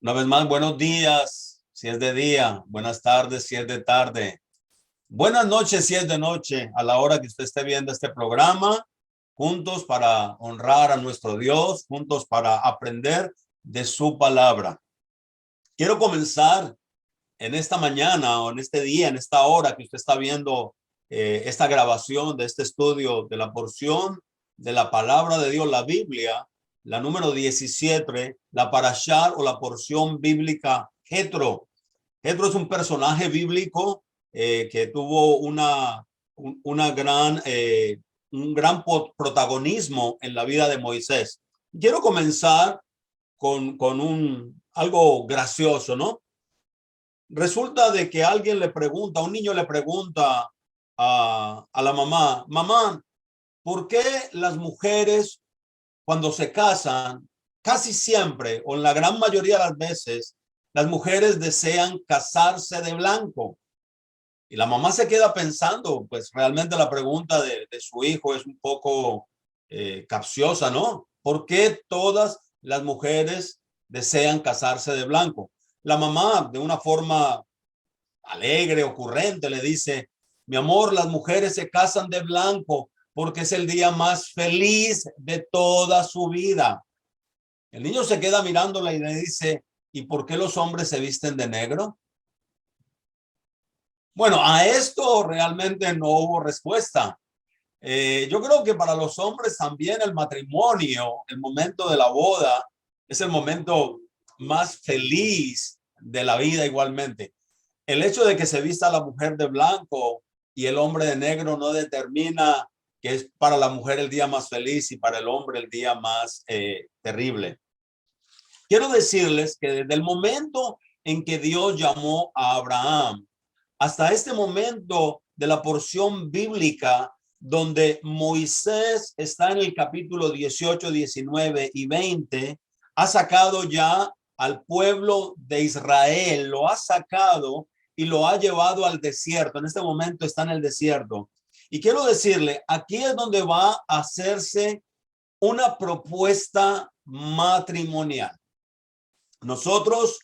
Una vez más, buenos días, si es de día, buenas tardes, si es de tarde, buenas noches, si es de noche, a la hora que usted esté viendo este programa, juntos para honrar a nuestro Dios, juntos para aprender de su palabra. Quiero comenzar en esta mañana o en este día, en esta hora que usted está viendo esta grabación de este estudio de la porción de la palabra de Dios, la Biblia, la número 17, la parashá o la porción bíblica Jetro. Jetro es un personaje bíblico que tuvo un gran protagonismo en la vida de Moisés. Quiero comenzar con algo gracioso, ¿no? Resulta de que alguien le pregunta, un niño le pregunta a la mamá, mamá, ¿por qué las mujeres cuando se casan, casi siempre o en la gran mayoría de las veces, las mujeres desean casarse de blanco? Y la mamá se queda pensando, pues realmente la pregunta de su hijo es un poco capciosa, ¿no? ¿Por qué todas las mujeres desean casarse de blanco? La mamá, de una forma alegre, ocurrente, le dice, mi amor, las mujeres se casan de blanco porque es el día más feliz de toda su vida. El niño se queda mirándola y le dice, ¿y por qué los hombres se visten de negro? Bueno, a esto realmente no hubo respuesta. Yo creo que para los hombres también el matrimonio, el momento de la boda, es el momento más feliz de la vida igualmente. El hecho de que se vista la mujer de blanco y el hombre de negro no determina que es para la mujer el día más feliz y para el hombre el día más terrible. Quiero decirles que desde el momento en que Dios llamó a Abraham hasta este momento de la porción bíblica donde Moisés está en el capítulo 18, 19 y 20, ha sacado ya al pueblo de Israel, lo ha sacado y lo ha llevado al desierto. En este momento está en el desierto. Y quiero decirle, aquí es donde va a hacerse una propuesta matrimonial. Nosotros,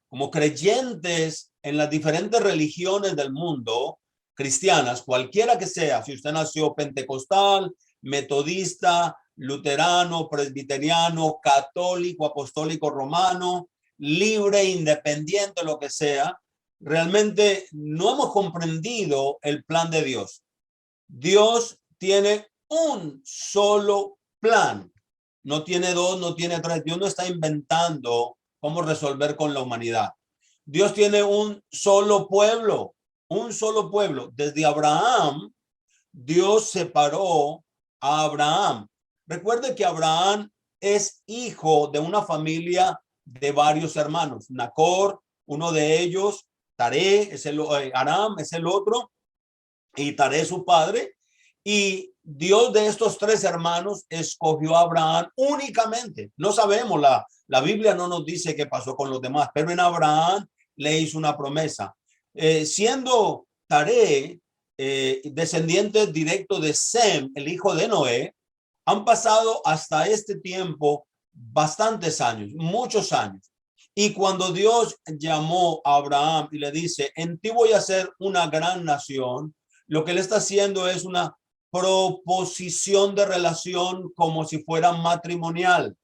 como creyentes en las diferentes religiones del mundo, cristianas, cualquiera que sea, si usted nació pentecostal, metodista, luterano, presbiteriano, católico, apostólico romano, libre, independiente, lo que sea, realmente no hemos comprendido el plan de Dios. Dios tiene un solo plan. No tiene dos, no tiene tres. Dios no está inventando cómo resolver con la humanidad. Dios tiene un solo pueblo, un solo pueblo. Desde Abraham, Dios separó a Abraham. Recuerde que Abraham es hijo de una familia de varios hermanos. Nacor, uno de ellos, Taré, es Aram es el otro, y Taré su padre. Y Dios de estos tres hermanos escogió a Abraham únicamente. No sabemos, la Biblia no nos dice qué pasó con los demás, pero en Abraham le hizo una promesa. Siendo Taré descendiente directo de Sem, el hijo de Noé, han pasado hasta este tiempo bastantes años, muchos años. Y cuando Dios llamó a Abraham y le dice, en ti voy a hacer una gran nación, lo que él está haciendo es una proposición de relación como si fuera matrimonial.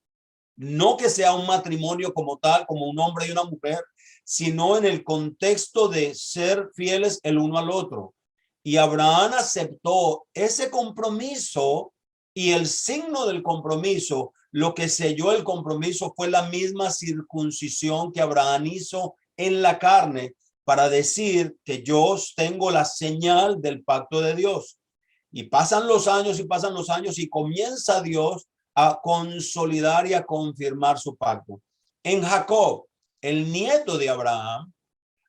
No que sea un matrimonio como tal, como un hombre y una mujer, sino en el contexto de ser fieles el uno al otro. Y Abraham aceptó ese compromiso y el signo del compromiso, lo que selló el compromiso fue la misma circuncisión que Abraham hizo en la carne para decir que yo tengo la señal del pacto de Dios. Y pasan los años y pasan los años y comienza Dios a consolidar y a confirmar su pacto. En Jacob, el nieto de Abraham,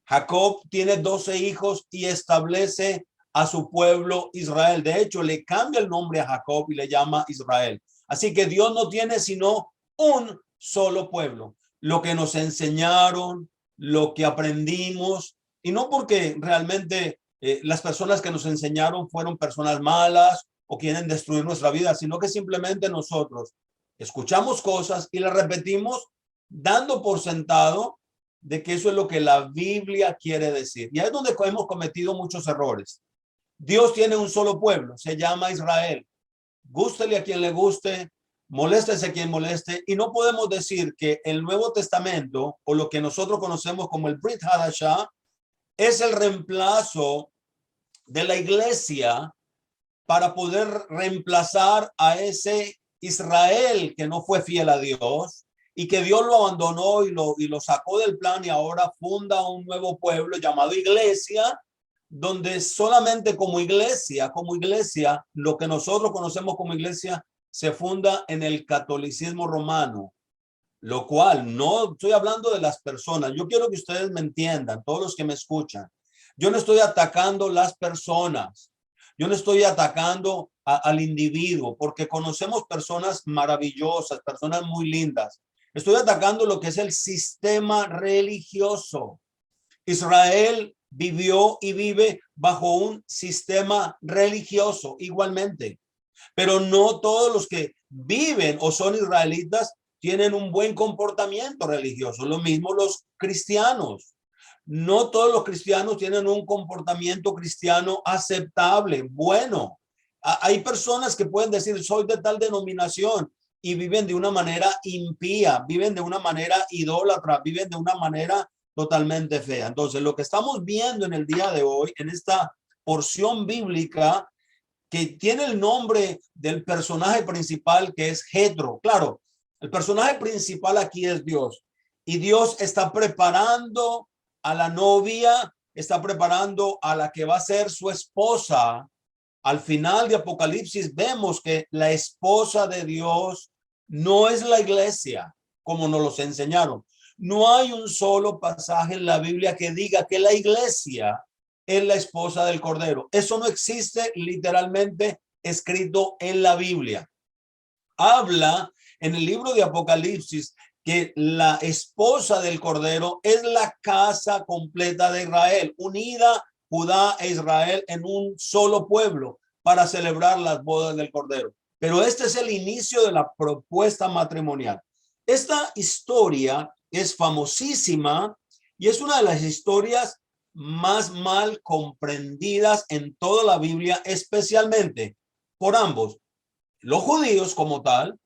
Jacob tiene 12 hijos y establece a su pueblo Israel. De hecho, le cambia el nombre a Jacob y le llama Israel. Así que Dios no tiene sino un solo pueblo. Lo que nos enseñaron, lo que aprendimos, y no porque realmente las personas que nos enseñaron fueron personas malas o quieren destruir nuestra vida, sino que simplemente nosotros escuchamos cosas y las repetimos dando por sentado de que eso es lo que la Biblia quiere decir. Y ahí es donde hemos cometido muchos errores. Dios tiene un solo pueblo, se llama Israel. Gústele a quien le guste, moléstese a quien moleste, y no podemos decir que el Nuevo Testamento, o lo que nosotros conocemos como el Brit Hadashah, es el reemplazo de la iglesia para poder reemplazar a ese Israel que no fue fiel a Dios y que Dios lo abandonó y lo sacó del plan, y ahora funda un nuevo pueblo llamado iglesia, donde solamente como iglesia, lo que nosotros conocemos como iglesia se funda en el catolicismo romano, lo cual no estoy hablando de las personas. Yo quiero que ustedes me entiendan, todos los que me escuchan. Yo no estoy atacando las personas. Yo no estoy atacando al individuo, porque conocemos personas maravillosas, personas muy lindas. Estoy atacando lo que es el sistema religioso. Israel vivió y vive bajo un sistema religioso igualmente, pero no todos los que viven o son israelitas tienen un buen comportamiento religioso. Lo mismo los cristianos. No todos los cristianos tienen un comportamiento cristiano aceptable, bueno. Hay personas que pueden decir, soy de tal denominación, y viven de una manera impía, viven de una manera idólatra, viven de una manera totalmente fea. Entonces, lo que estamos viendo en el día de hoy, en esta porción bíblica, que tiene el nombre del personaje principal, que es Jetro. Claro, el personaje principal aquí es Dios, y Dios está preparando a la novia, está preparando a la que va a ser su esposa. Al final de Apocalipsis vemos que la esposa de Dios no es la iglesia, como nos los enseñaron. No hay un solo pasaje en la Biblia que diga que la iglesia es la esposa del Cordero. Eso no existe literalmente escrito en la Biblia. Habla en el libro de Apocalipsis que la esposa del Cordero es la casa completa de Israel, unida Judá e Israel en un solo pueblo para celebrar las bodas del Cordero. Pero este es el inicio de la propuesta matrimonial. Esta historia es famosísima y es una de las historias más mal comprendidas en toda la Biblia, especialmente por ambos, los judíos como tal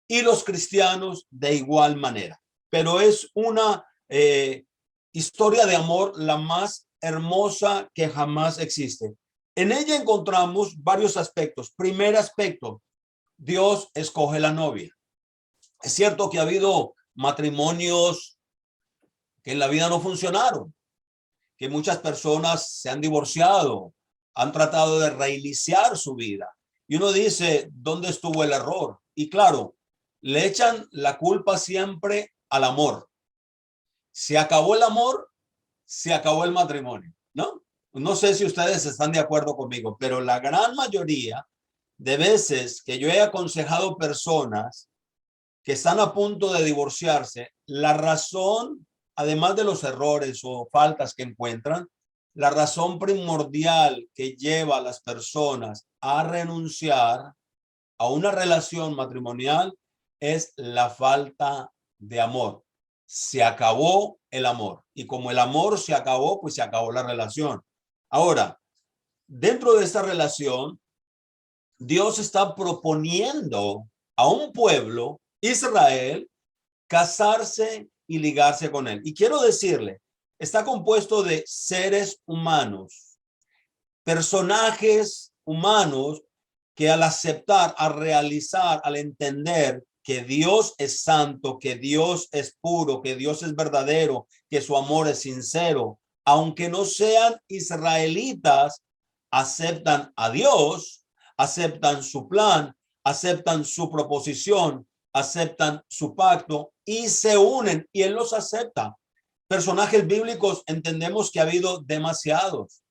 y los cristianos de igual manera. Pero es una historia de amor la más hermosa que jamás existe. En ella encontramos varios aspectos. Primer aspecto, Dios escoge la novia. Es cierto que ha habido matrimonios que en la vida no funcionaron, que muchas personas se han divorciado, han tratado de reiniciar su vida. Y uno dice, ¿dónde estuvo el error? Y claro, le echan la culpa siempre al amor. Se acabó el amor, se acabó el matrimonio, ¿no? No sé si ustedes están de acuerdo conmigo, pero la gran mayoría de veces que yo he aconsejado personas que están a punto de divorciarse, la razón, además de los errores o faltas que encuentran, la razón primordial que lleva a las personas a renunciar a una relación matrimonial es la falta de amor. Se acabó el amor, y como el amor se acabó, pues se acabó la relación. Ahora, dentro de esta relación, Dios está proponiendo a un pueblo, Israel, casarse y ligarse con él. Y quiero decirle, está compuesto de seres humanos, personajes humanos que al aceptar, al realizar, al entender que Dios es santo, que Dios es puro, que Dios es verdadero, que su amor es sincero, aunque no sean israelitas, aceptan a Dios, aceptan su plan, aceptan su proposición, aceptan su pacto y se unen, y él los acepta. Personajes bíblicos entendemos que ha habido demasiados.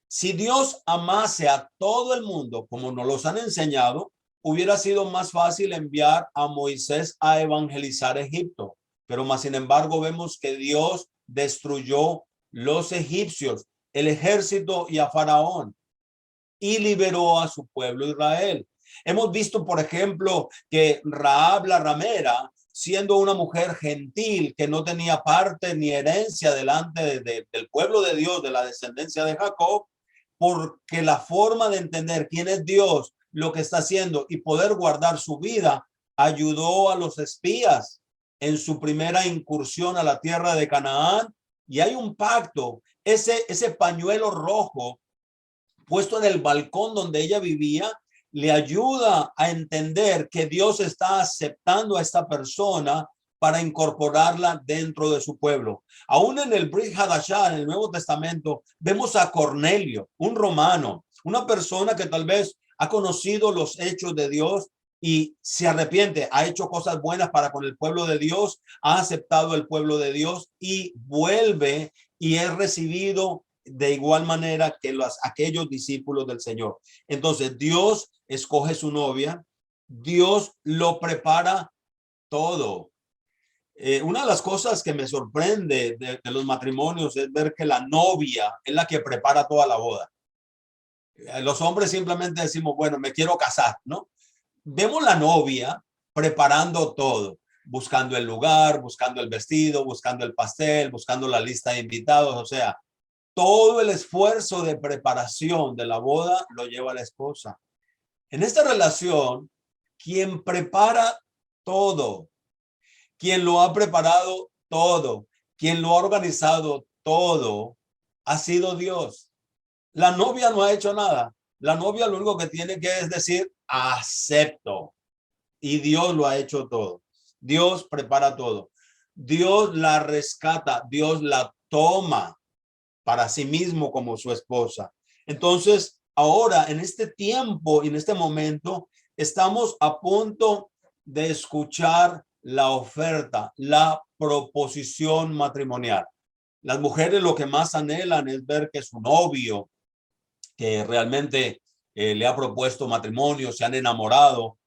Si Dios amase a todo el mundo como nos los han enseñado, hubiera sido más fácil enviar a Moisés a evangelizar Egipto. Pero más sin embargo vemos que Dios destruyó los egipcios, el ejército y a Faraón, y liberó a su pueblo Israel. Hemos visto, por ejemplo, que Rahab la ramera siendo una mujer gentil que no tenía parte ni herencia delante del pueblo de Dios, de la descendencia de Jacob, porque la forma de entender quién es Dios, lo que está haciendo y poder guardar su vida, ayudó a los espías en su primera incursión a la tierra de Canaán. Y hay un pacto, ese pañuelo rojo puesto en el balcón donde ella vivía, le ayuda a entender que Dios está aceptando a esta persona para incorporarla dentro de su pueblo. Aún en el Brit Hadashah, en el Nuevo Testamento, vemos a Cornelio, un romano, una persona que tal vez ha conocido los hechos de Dios y se arrepiente, ha hecho cosas buenas para con el pueblo de Dios, ha aceptado el pueblo de Dios y vuelve y es recibido de igual manera que aquellos discípulos del Señor. Entonces Dios escoge su novia, Dios lo prepara todo. Una de las cosas que me sorprende de los matrimonios es ver que la novia es la que prepara toda la boda. Los hombres simplemente decimos, bueno, me quiero casar, ¿no? Vemos la novia preparando todo, buscando el lugar, buscando el vestido, buscando el pastel, buscando la lista de invitados, o sea, todo el esfuerzo de preparación de la boda lo lleva la esposa. En esta relación, quien prepara todo, quien lo ha preparado todo, quien lo ha organizado todo, ha sido Dios. La novia no ha hecho nada. La novia lo único que tiene que es decir, acepto. Y Dios lo ha hecho todo. Dios prepara todo. Dios la rescata. Dios la toma para sí mismo como su esposa. Entonces, ahora en este tiempo, en este momento, estamos a punto de escuchar la oferta, la proposición matrimonial. Las mujeres lo que más anhelan es ver que su novio, que realmente le ha propuesto matrimonio, se han enamorado,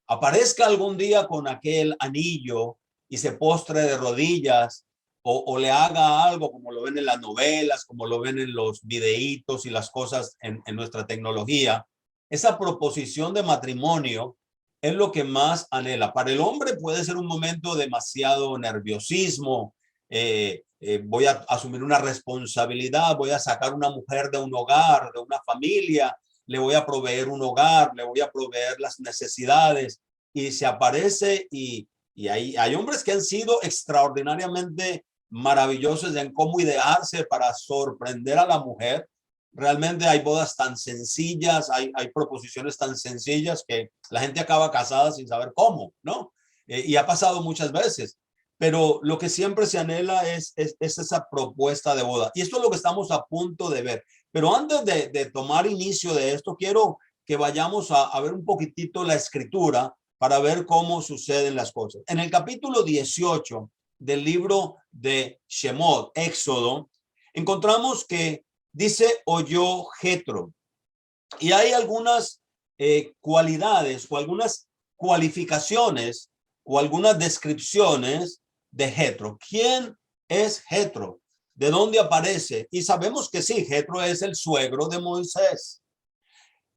aparezca algún día con aquel anillo y se postre de rodillas o le haga algo como lo ven en las novelas, como lo ven en los videitos y las cosas en nuestra tecnología. Esa proposición de matrimonio es lo que más anhela. Para el hombre puede ser un momento demasiado nerviosismo. Voy a asumir una responsabilidad, voy a sacar una mujer de un hogar, de una familia, le voy a proveer un hogar, le voy a proveer las necesidades y se aparece y hay hombres que han sido extraordinariamente maravillosos en cómo idearse para sorprender a la mujer. Realmente hay bodas tan sencillas, hay proposiciones tan sencillas que la gente acaba casada sin saber cómo, ¿no? Y ha pasado muchas veces. Pero lo que siempre se anhela es esa propuesta de boda. Y esto es lo que estamos a punto de ver. Pero antes de tomar inicio de esto, quiero que vayamos a ver un poquitito la escritura para ver cómo suceden las cosas. En el capítulo 18 del libro de Shemot, Éxodo, encontramos que dice oyó Jetro. Y hay algunas cualidades o algunas cualificaciones o algunas descripciones de Jetro. ¿Quién es Jetro? ¿De dónde aparece? Y sabemos que sí, Jetro es el suegro de Moisés.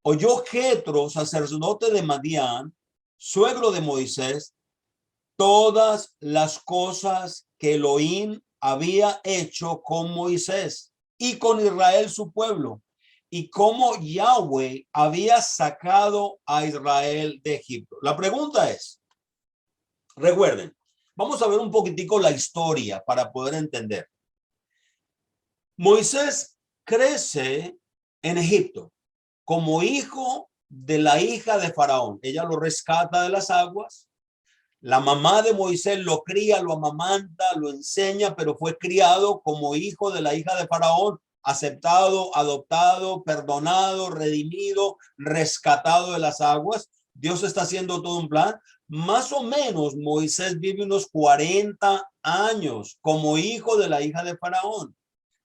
Oyó Jetro, sacerdote de Madián, suegro de Moisés, todas las cosas que Elohim había hecho con Moisés y con Israel su pueblo, y cómo Yahweh había sacado a Israel de Egipto. La pregunta es, recuerden, vamos a ver un poquitico la historia para poder entender. Moisés crece en Egipto como hijo de la hija de Faraón. Ella lo rescata de las aguas. La mamá de Moisés lo cría, lo amamanta, lo enseña, pero fue criado como hijo de la hija de Faraón, aceptado, adoptado, perdonado, redimido, rescatado de las aguas. Dios está haciendo todo un plan. Más o menos Moisés vive unos 40 años como hijo de la hija de Faraón.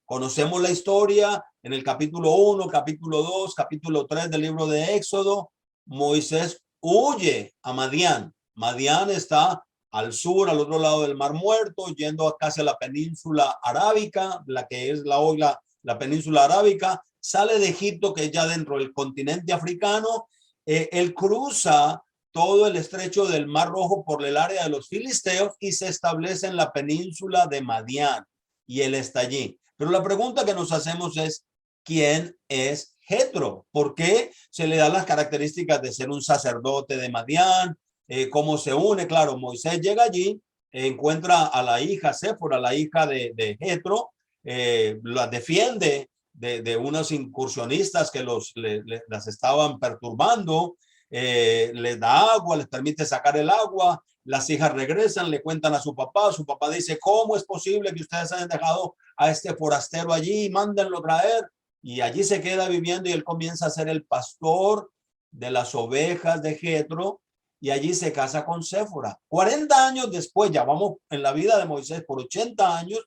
Conocemos la historia en el capítulo 1, capítulo 2, capítulo 3 del libro de Éxodo. Moisés huye a Madián. Madián está al sur, al otro lado del Mar Muerto, yendo casi a la península arábica, la que es la península arábica. Sale de Egipto, que es ya dentro del continente africano. Él cruza todo el estrecho del Mar Rojo por el área de los filisteos y se establece en la península de Madián y él está allí. Pero la pregunta que nos hacemos es, ¿quién es Jetro? ¿Por qué se le dan las características de ser un sacerdote de Madián? ¿Cómo se une? Claro, Moisés llega allí, encuentra a la hija Séfora, la hija de Jetro, la defiende de unos incursionistas que las estaban perturbando, les da agua, les permite sacar el agua, las hijas regresan, le cuentan a su papá dice, ¿cómo es posible que ustedes hayan dejado a este forastero allí? Mándenlo traer. Y allí se queda viviendo y él comienza a ser el pastor de las ovejas de Jetro y allí se casa con Séfora. 40 años después, ya vamos en la vida de Moisés por 80 años,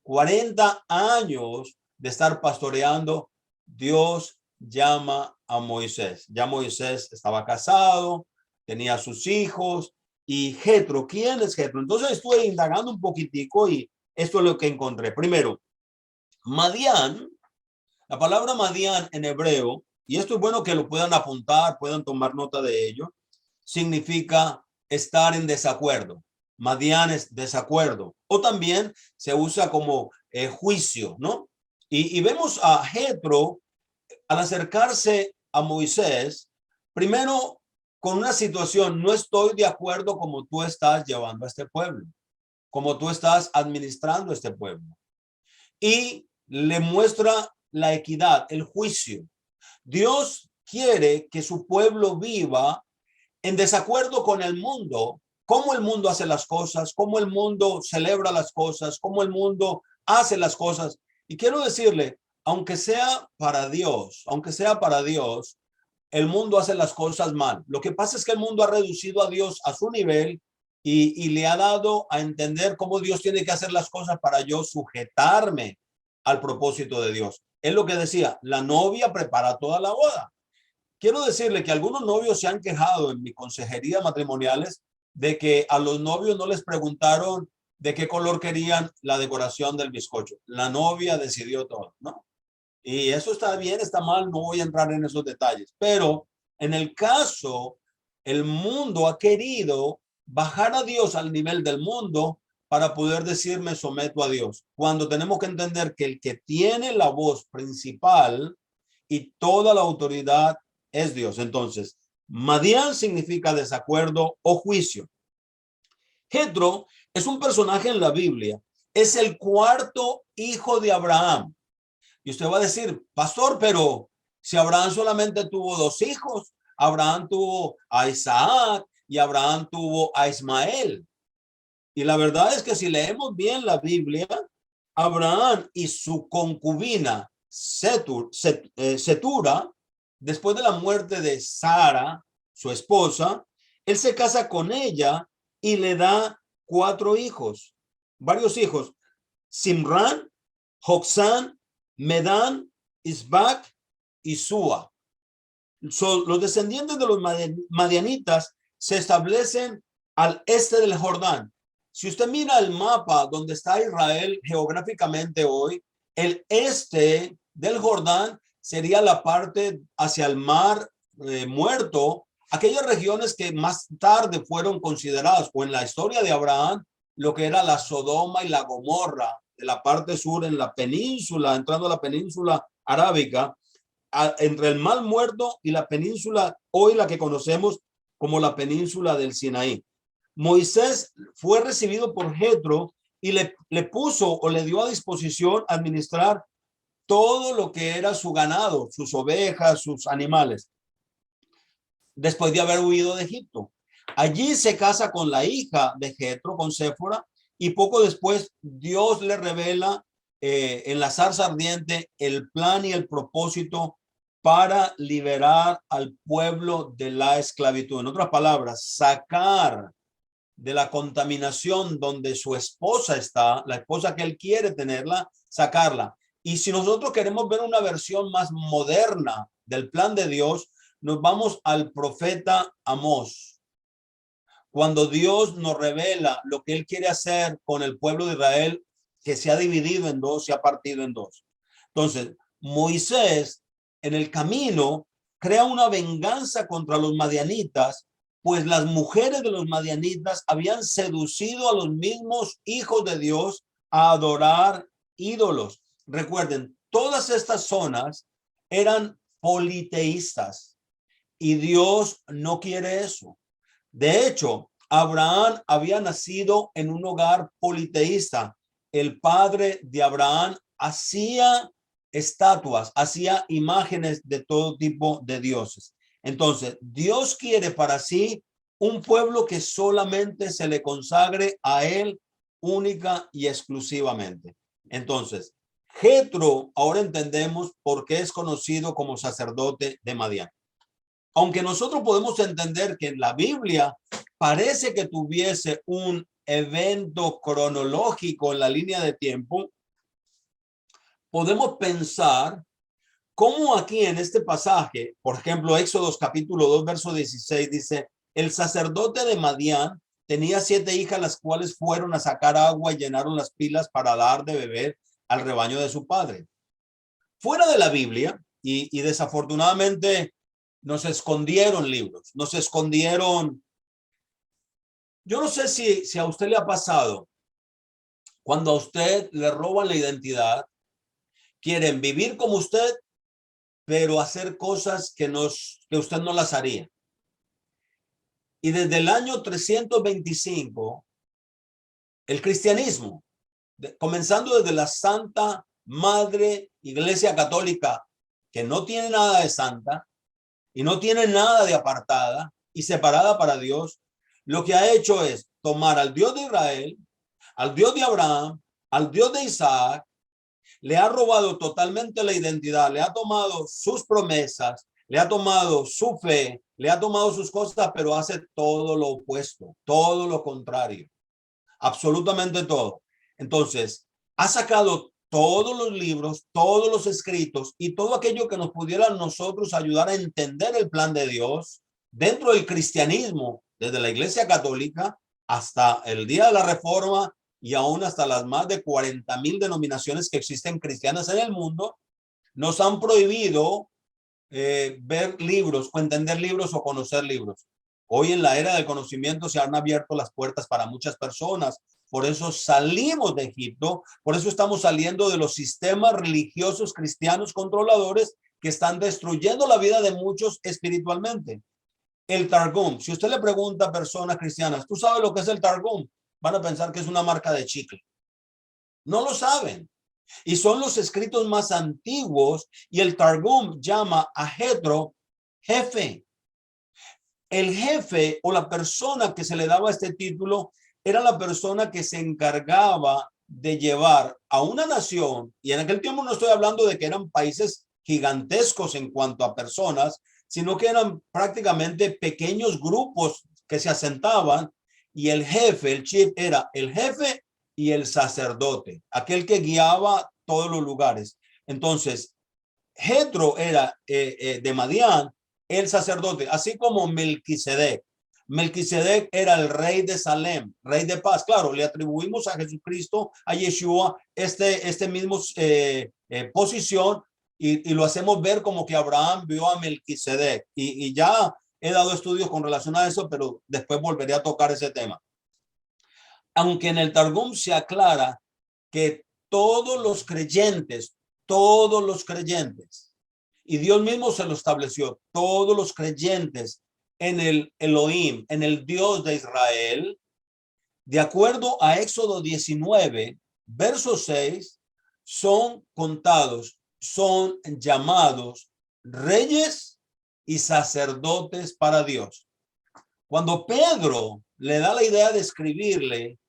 40 años de estar pastoreando, Dios llama a Moisés. Ya Moisés estaba casado, tenía sus hijos y Jetro, ¿quién es Jetro? Entonces estuve indagando un poquitico y esto es lo que encontré. Primero, Madián, la palabra Madián en hebreo, y esto es bueno que lo puedan apuntar, puedan tomar nota de ello, significa estar en desacuerdo. Madián es desacuerdo. O también se usa como juicio, ¿no? Y vemos a Jetro al acercarse a Moisés, primero con una situación, no estoy de acuerdo como tú estás llevando a este pueblo, como tú estás administrando este pueblo. Y le muestra la equidad, el juicio. Dios quiere que su pueblo viva en desacuerdo con el mundo, cómo el mundo hace las cosas, cómo el mundo celebra las cosas, cómo el mundo hace las cosas. Y quiero decirle, aunque sea para Dios, el mundo hace las cosas mal. Lo que pasa es que el mundo ha reducido a Dios a su nivel y le ha dado a entender cómo Dios tiene que hacer las cosas para yo sujetarme al propósito de Dios. Es lo que decía, la novia prepara toda la boda. Quiero decirle que algunos novios se han quejado en mi consejería matrimoniales de que a los novios no les preguntaron de qué color querían la decoración del bizcocho. La novia decidió todo, ¿no? Y eso está bien, está mal, no voy a entrar en esos detalles. Pero en el caso, el mundo ha querido bajar a Dios al nivel del mundo para poder decir me someto a Dios. Cuando tenemos que entender que el que tiene la voz principal y toda la autoridad es Dios. Entonces, Madián significa desacuerdo o juicio. Jetro es un personaje en la Biblia. Es el cuarto hijo de Abraham. Y usted va a decir, pastor, pero si Abraham solamente tuvo dos hijos, Abraham tuvo a Isaac y Abraham tuvo a Ismael. Y la verdad es que si leemos bien la Biblia, Abraham y su concubina Setura, después de la muerte de Sara, su esposa, él se casa con ella y le da 4 hijos, varios hijos, Simran, Joksán, Medán, Isbac y Sua. Los descendientes de los madianitas se establecen al este del Jordán. Si usted mira el mapa donde está Israel geográficamente hoy, el este del Jordán sería la parte hacia el mar Muerto, aquellas regiones que más tarde fueron consideradas, o en la historia de Abraham, lo que era la Sodoma y la Gomorra, de la parte sur en la península, entrando a la península arábica, entre el mar Muerto y la península, hoy la que conocemos como la península del Sinaí. Moisés fue recibido por Jetro y le puso o le dio a disposición administrar todo lo que era su ganado, sus ovejas, sus animales, después de haber huido de Egipto. Allí se casa con la hija de Jetro, con Séfora, y poco después Dios le revela en la zarza ardiente el plan y el propósito para liberar al pueblo de la esclavitud. En otras palabras, sacar de la contaminación donde su esposa está, la esposa que él quiere tenerla, sacarla. Y si nosotros queremos ver una versión más moderna del plan de Dios, nos vamos al profeta Amós. Cuando Dios nos revela lo que él quiere hacer con el pueblo de Israel, que se ha dividido en dos, se ha partido en dos. Entonces, Moisés en el camino crea una venganza contra los madianitas pues las mujeres de los madianitas habían seducido a los mismos hijos de Dios a adorar ídolos. Recuerden, todas estas zonas eran politeístas y Dios no quiere eso. De hecho, Abraham había nacido en un hogar politeísta. El padre de Abraham hacía estatuas, hacía imágenes de todo tipo de dioses. Entonces, Dios quiere para sí un pueblo que solamente se le consagre a él única y exclusivamente. Entonces, Jetro, ahora entendemos por qué es conocido como sacerdote de Madián. Aunque nosotros podemos entender que en la Biblia parece que tuviese un evento cronológico en la línea de tiempo, podemos pensar cómo aquí en este pasaje, por ejemplo, Éxodo capítulo 2, verso 16, dice, el sacerdote de Madián tenía 7 hijas, las cuales fueron a sacar agua y llenaron las pilas para dar de beber al rebaño de su padre. Fuera de la Biblia, y desafortunadamente nos escondieron libros, nos escondieron. Yo no sé si a usted le ha pasado, cuando a usted le roban la identidad, quieren vivir como usted, pero hacer cosas que usted no las haría. Y desde el año 325, el cristianismo, comenzando desde la Santa Madre Iglesia Católica, que no tiene nada de santa y no tiene nada de apartada y separada para Dios, lo que ha hecho es tomar al Dios de Israel, al Dios de Abraham, al Dios de Isaac, le ha robado totalmente la identidad, le ha tomado sus promesas, le ha tomado su fe, le ha tomado sus cosas, pero hace todo lo opuesto, todo lo contrario, absolutamente todo. Entonces, ha sacado todos los libros, todos los escritos y todo aquello que nos pudiera nosotros ayudar a entender el plan de Dios dentro del cristianismo, desde la Iglesia Católica hasta el día de la Reforma y aún hasta las más de 40,000 denominaciones que existen cristianas en el mundo. Nos han prohibido ver libros o entender libros o conocer libros. Hoy en la era del conocimiento se han abierto las puertas para muchas personas. Por eso salimos de Egipto, por eso estamos saliendo de los sistemas religiosos cristianos controladores que están destruyendo la vida de muchos espiritualmente. El Targum, si usted le pregunta a personas cristianas, ¿tú sabes lo que es el Targum? Van a pensar que es una marca de chicle. No lo saben. Y son los escritos más antiguos y el Targum llama a Jetro jefe. El jefe o la persona que se le daba este título era la persona que se encargaba de llevar a una nación, y en aquel tiempo no estoy hablando de que eran países gigantescos en cuanto a personas, sino que eran prácticamente pequeños grupos que se asentaban, y el jefe, el chief, era el jefe y el sacerdote, aquel que guiaba todos los lugares. Entonces, Jetro era de Madián, el sacerdote, así como Melquisedec. Melquisedec era el rey de Salem, rey de paz. Claro, le atribuimos a Jesucristo, a Yeshua, este mismo posición y lo hacemos ver como que Abraham vio a Melquisedec. Y ya he dado estudios con relación a eso, pero después volveré a tocar ese tema. Aunque en el Targum se aclara que todos los creyentes, y Dios mismo se lo estableció, todos los creyentes en el Elohim, en el Dios de Israel, de acuerdo a Éxodo 19, verso 6, son contados, son llamados reyes y sacerdotes para Dios. Cuando Pedro le da la idea de escribirle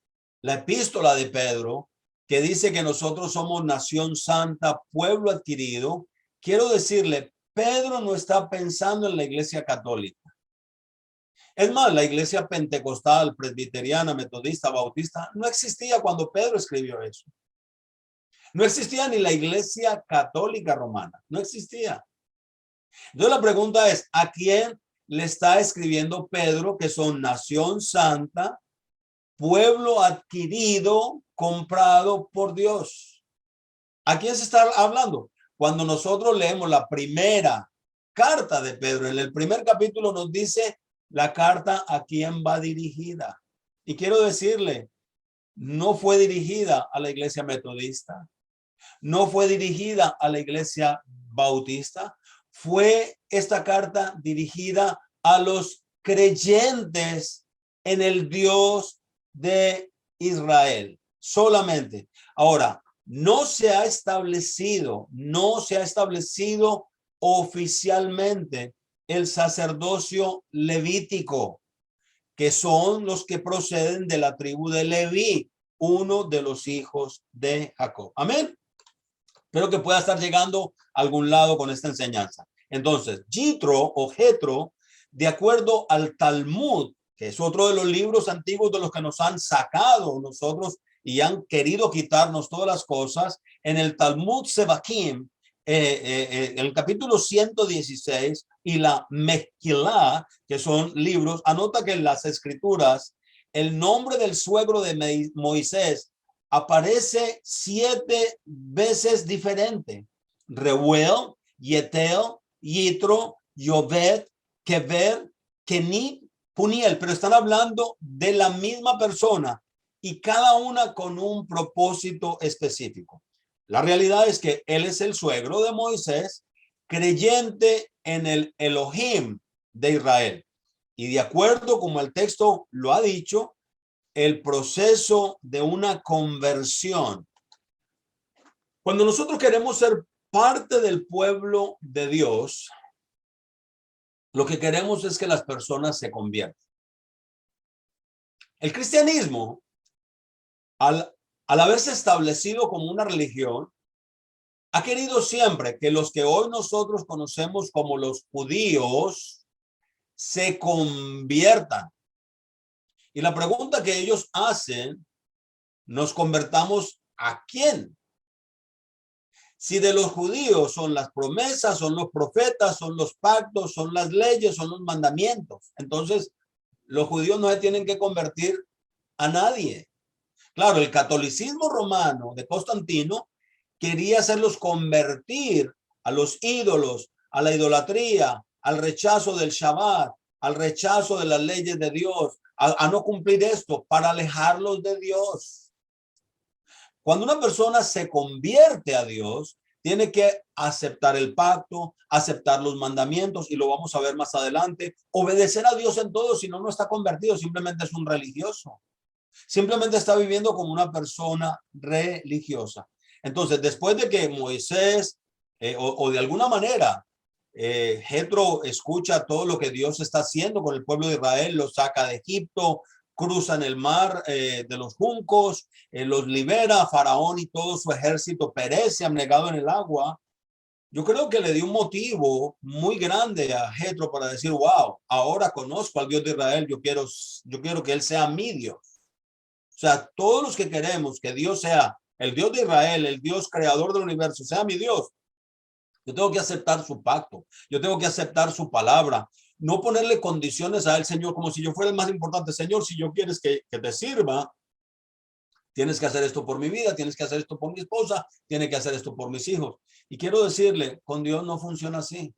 la epístola de Pedro, que dice que nosotros somos nación santa, pueblo adquirido, quiero decirle, Pedro no está pensando en la iglesia católica. Es más, la iglesia pentecostal, presbiteriana, metodista, bautista, no existía cuando Pedro escribió eso. No existía ni la iglesia católica romana, no existía. Entonces la pregunta es, ¿a quién le está escribiendo Pedro que son nación santa, pueblo adquirido, comprado por Dios? ¿A quién se está hablando? Cuando nosotros leemos la primera carta de Pedro, en el primer capítulo nos dice la carta a quién va dirigida. Y quiero decirle, no fue dirigida a la iglesia metodista, no fue dirigida a la iglesia bautista, fue esta carta dirigida a los creyentes en el Dios de Israel, solamente. Ahora, no se ha establecido oficialmente el sacerdocio levítico, que son los que proceden de la tribu de Leví, uno de los hijos de Jacob. Amén. Espero que pueda estar llegando a algún lado con esta enseñanza. Entonces, Jetro, de acuerdo al Talmud, que es otro de los libros antiguos de los que nos han sacado nosotros y han querido quitarnos todas las cosas, en el Talmud Sebakim, el capítulo 116 y la Mezquilá, que son libros, anota que en las escrituras el nombre del suegro de Moisés aparece 7 veces diferente. Reuel, Yetel, Yitro, Yobed, Kever, Kenit, Puniel, pero están hablando de la misma persona y cada una con un propósito específico. La realidad es que él es el suegro de Moisés, creyente en el Elohim de Israel. Y de acuerdo como el texto lo ha dicho, el proceso de una conversión. Cuando nosotros queremos ser parte del pueblo de Dios, lo que queremos es que las personas se conviertan. El cristianismo, al haberse establecido como una religión, ha querido siempre que los que hoy nosotros conocemos como los judíos se conviertan. Y la pregunta que ellos hacen, ¿nos convertamos a quién? Si de los judíos son las promesas, son los profetas, son los pactos, son las leyes, son los mandamientos. Entonces, los judíos no se tienen que convertir a nadie. Claro, el catolicismo romano de Constantino quería hacerlos convertir a los ídolos, a la idolatría, al rechazo del Shabbat, al rechazo de las leyes de Dios, a no cumplir esto para alejarlos de Dios. Cuando una persona se convierte a Dios, tiene que aceptar el pacto, aceptar los mandamientos, y lo vamos a ver más adelante, obedecer a Dios en todo. Si no, no está convertido, simplemente es un religioso. Simplemente está viviendo como una persona religiosa. Entonces, después de que Moisés o de alguna manera Jetro escucha todo lo que Dios está haciendo con el pueblo de Israel, los saca de Egipto, cruzan el mar de los juncos, los libera, Faraón y todo su ejército perece abnegado en el agua. Yo creo que le dio un motivo muy grande a Jetro para decir, wow, ahora conozco al Dios de Israel, yo quiero que él sea mi Dios. O sea, todos los que queremos que Dios sea el Dios de Israel, el Dios creador del universo, sea mi Dios, yo tengo que aceptar su pacto, yo tengo que aceptar su palabra, no ponerle condiciones a él, Señor, como si yo fuera el más importante. Señor, si yo quieres que te sirva, tienes que hacer esto por mi vida, tienes que hacer esto por mi esposa, tienes que hacer esto por mis hijos. Y quiero decirle, con Dios no funciona así.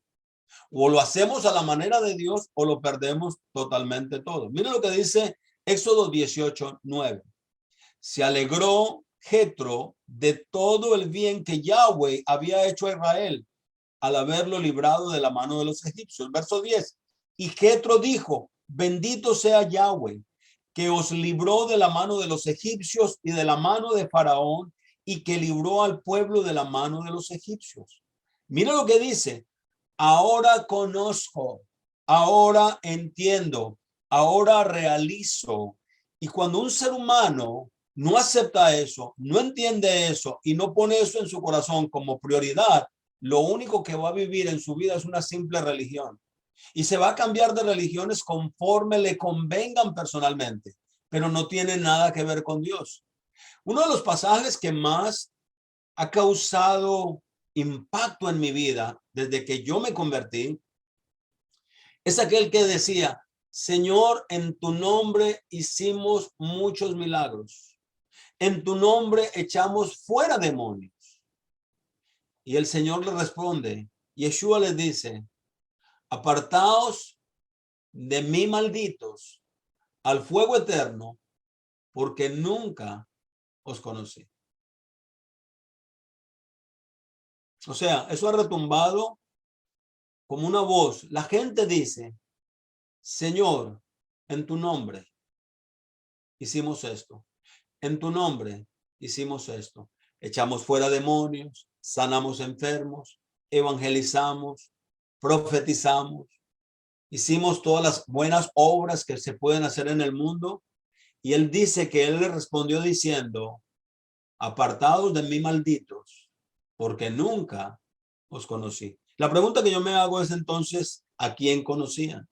O lo hacemos a la manera de Dios o lo perdemos totalmente todo. Mira lo que dice Éxodo 18:9. Se alegró Jetro de todo el bien que Yahweh había hecho a Israel al haberlo librado de la mano de los egipcios. Verso 10. Y Jetro dijo, bendito sea Yahweh, que os libró de la mano de los egipcios y de la mano de Faraón, y que libró al pueblo de la mano de los egipcios. Mira lo que dice. Ahora conozco, ahora entiendo, ahora realizo. Y cuando un ser humano no acepta eso, no entiende eso y no pone eso en su corazón como prioridad, lo único que va a vivir en su vida es una simple religión. Y se va a cambiar de religiones conforme le convengan personalmente, pero no tiene nada que ver con Dios. Uno de los pasajes que más ha causado impacto en mi vida desde que yo me convertí es aquel que decía, Señor, en tu nombre hicimos muchos milagros. En tu nombre echamos fuera demonios. Y el Señor le responde, Yeshua le dice, apartaos de mí malditos al fuego eterno, porque nunca os conocí. O sea, eso ha retumbado como una voz. La gente dice, Señor, en tu nombre hicimos esto. En tu nombre hicimos esto. Echamos fuera demonios, sanamos enfermos, evangelizamos, profetizamos, hicimos todas las buenas obras que se pueden hacer en el mundo. Y él dice que él le respondió diciendo, apartados de mí malditos, porque nunca os conocí. La pregunta que yo me hago es entonces, ¿a quién conocían?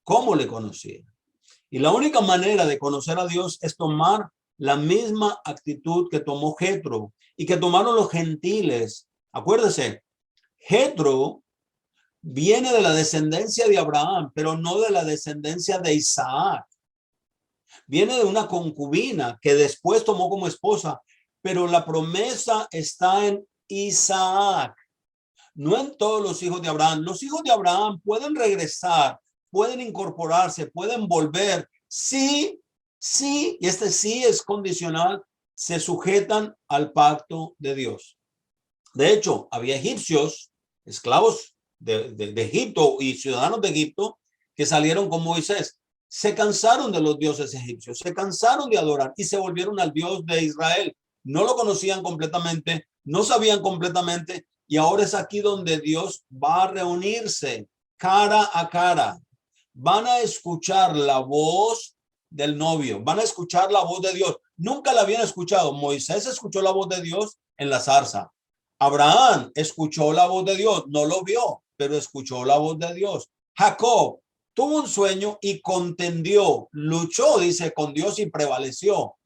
¿Cómo le conocían? Y la única manera de conocer a Dios es tomar la misma actitud que tomó Jetro y que tomaron los gentiles. Acuérdese, Jetro viene de la descendencia de Abraham, pero no de la descendencia de Isaac. Viene de una concubina que después tomó como esposa, pero la promesa está en Isaac, no en todos los hijos de Abraham. Los hijos de Abraham pueden regresar, pueden incorporarse, pueden volver. Sí, sí, y este sí es condicional, se sujetan al pacto de Dios. De hecho, había egipcios, esclavos de Egipto y ciudadanos de Egipto que salieron con Moisés. Se cansaron de los dioses egipcios, se cansaron de adorar y se volvieron al Dios de Israel. No lo conocían completamente, no sabían completamente, y ahora es aquí donde Dios va a reunirse cara a cara. Van a escuchar la voz del novio, van a escuchar la voz de Dios. Nunca la habían escuchado. Moisés escuchó la voz de Dios en la zarza. Abraham escuchó la voz de Dios, no lo vio, pero escuchó la voz de Dios. Jacob tuvo un sueño y contendió, luchó, dice, con Dios y prevaleció.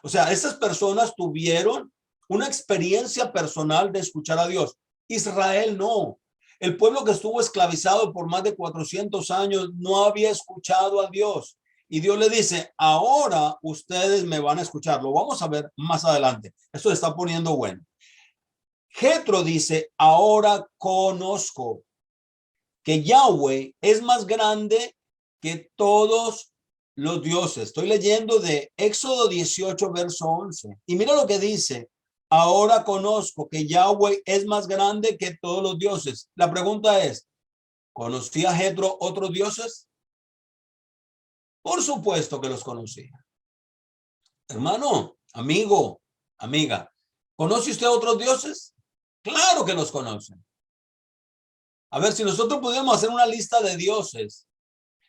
O sea, esas personas tuvieron una experiencia personal de escuchar a Dios. Israel no. El pueblo que estuvo esclavizado por más de 400 años no había escuchado a Dios. Y Dios le dice, ahora ustedes me van a escuchar. Lo vamos a ver más adelante. Esto se está poniendo bueno. Jetro dice, ahora conozco que Yahweh es más grande que todos los dioses. Estoy leyendo de Éxodo 18, verso 11. Y mira lo que dice. Ahora conozco que Yahweh es más grande que todos los dioses. La pregunta es, ¿conocía Jetro otros dioses? Por supuesto que los conocía. Hermano, amigo, amiga, ¿conoce usted otros dioses? Claro que los conoce. A ver, si nosotros pudiéramos hacer una lista de dioses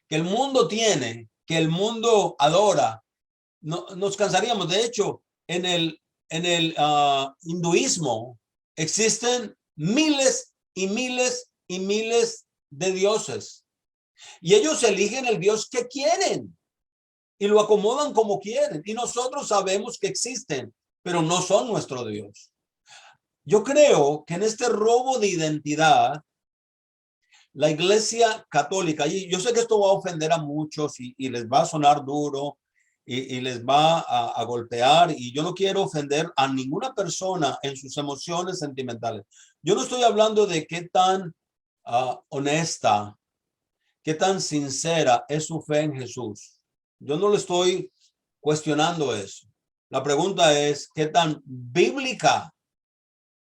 que el mundo tiene, que el mundo adora, no, nos cansaríamos. De hecho, en el hinduismo existen miles y miles y miles de dioses. Y ellos eligen el Dios que quieren y lo acomodan como quieren. Y nosotros sabemos que existen, pero no son nuestro Dios. Yo creo que en este robo de identidad, la Iglesia Católica, y yo sé que esto va a ofender a muchos y les va a sonar duro y les va a golpear, y yo no quiero ofender a ninguna persona en sus emociones sentimentales. Yo no estoy hablando de qué tan honesta, qué tan sincera es su fe en Jesús. Yo no le estoy cuestionando eso. La pregunta es qué tan bíblica,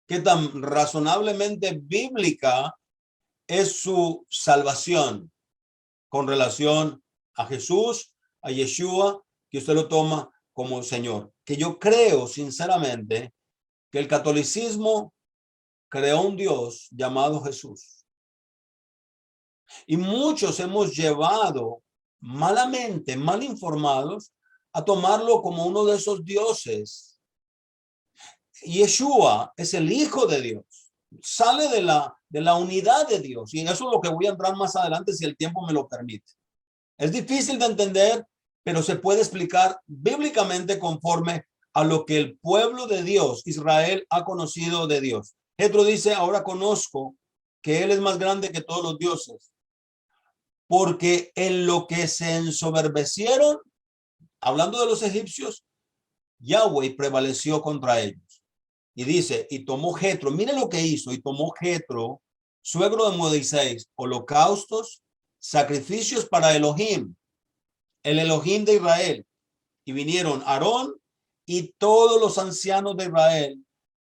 qué tan razonablemente bíblica es su salvación con relación a Jesús, a Yeshua, que usted lo toma como Señor. Que yo creo sinceramente que el catolicismo creó un Dios llamado Jesús. Y muchos hemos llevado malamente, mal informados, a tomarlo como uno de esos dioses. Yeshua es el Hijo de Dios. Sale de la unidad de Dios. Y eso es lo que voy a entrar más adelante si el tiempo me lo permite. Es difícil de entender, pero se puede explicar bíblicamente conforme a lo que el pueblo de Dios, Israel, ha conocido de Dios. Jetro dice, ahora conozco que él es más grande que todos los dioses, porque en lo que se ensoberbecieron, hablando de los egipcios, Yahweh prevaleció contra ellos. Y dice, y tomó Jetro, mire lo que hizo, y tomó Jetro, suegro de Moisés, holocaustos sacrificios para Elohim, el Elohim de Israel. Y vinieron Aarón y todos los ancianos de Israel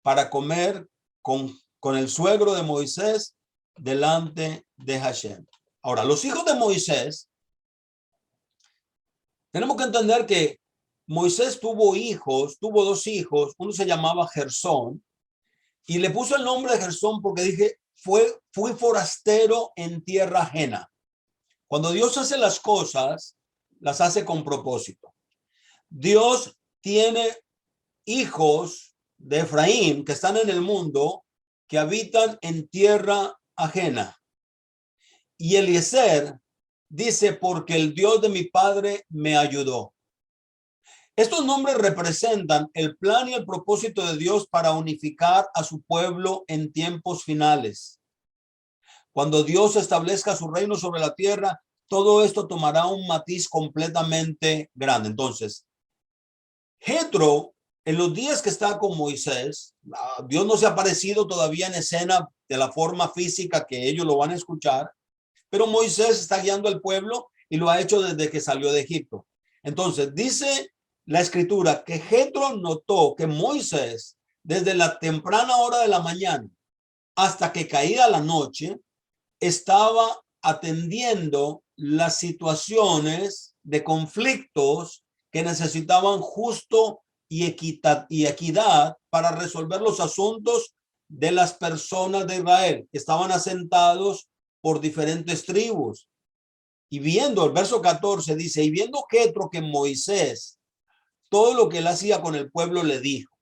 para comer con el suegro de Moisés delante de Hashem. Ahora, los hijos de Moisés, tenemos que entender que Moisés tuvo dos hijos, uno se llamaba Gersón, y le puso el nombre de Gersón porque fui forastero en tierra ajena. Cuando Dios hace las cosas, las hace con propósito. Dios tiene hijos de Efraín que están en el mundo, que habitan en tierra ajena. Y Eliezer dice, porque el Dios de mi padre me ayudó. Estos nombres representan el plan y el propósito de Dios para unificar a su pueblo en tiempos finales. Cuando Dios establezca su reino sobre la tierra, todo esto tomará un matiz completamente grande. Entonces, Jetro, en los días que está con Moisés, Dios no se ha aparecido todavía en escena de la forma física que ellos lo van a escuchar, pero Moisés está guiando al pueblo y lo ha hecho desde que salió de Egipto. Entonces, dice la escritura que Jetro notó que Moisés, desde la temprana hora de la mañana hasta que caía la noche, estaba atendiendo las situaciones de conflictos que necesitaban justo y equidad para resolver los asuntos de las personas de Israel que estaban asentados por diferentes tribus. Y viendo, el verso 14 dice, y viendo Jetro que Moisés, todo lo que él hacía con el pueblo, le dijo,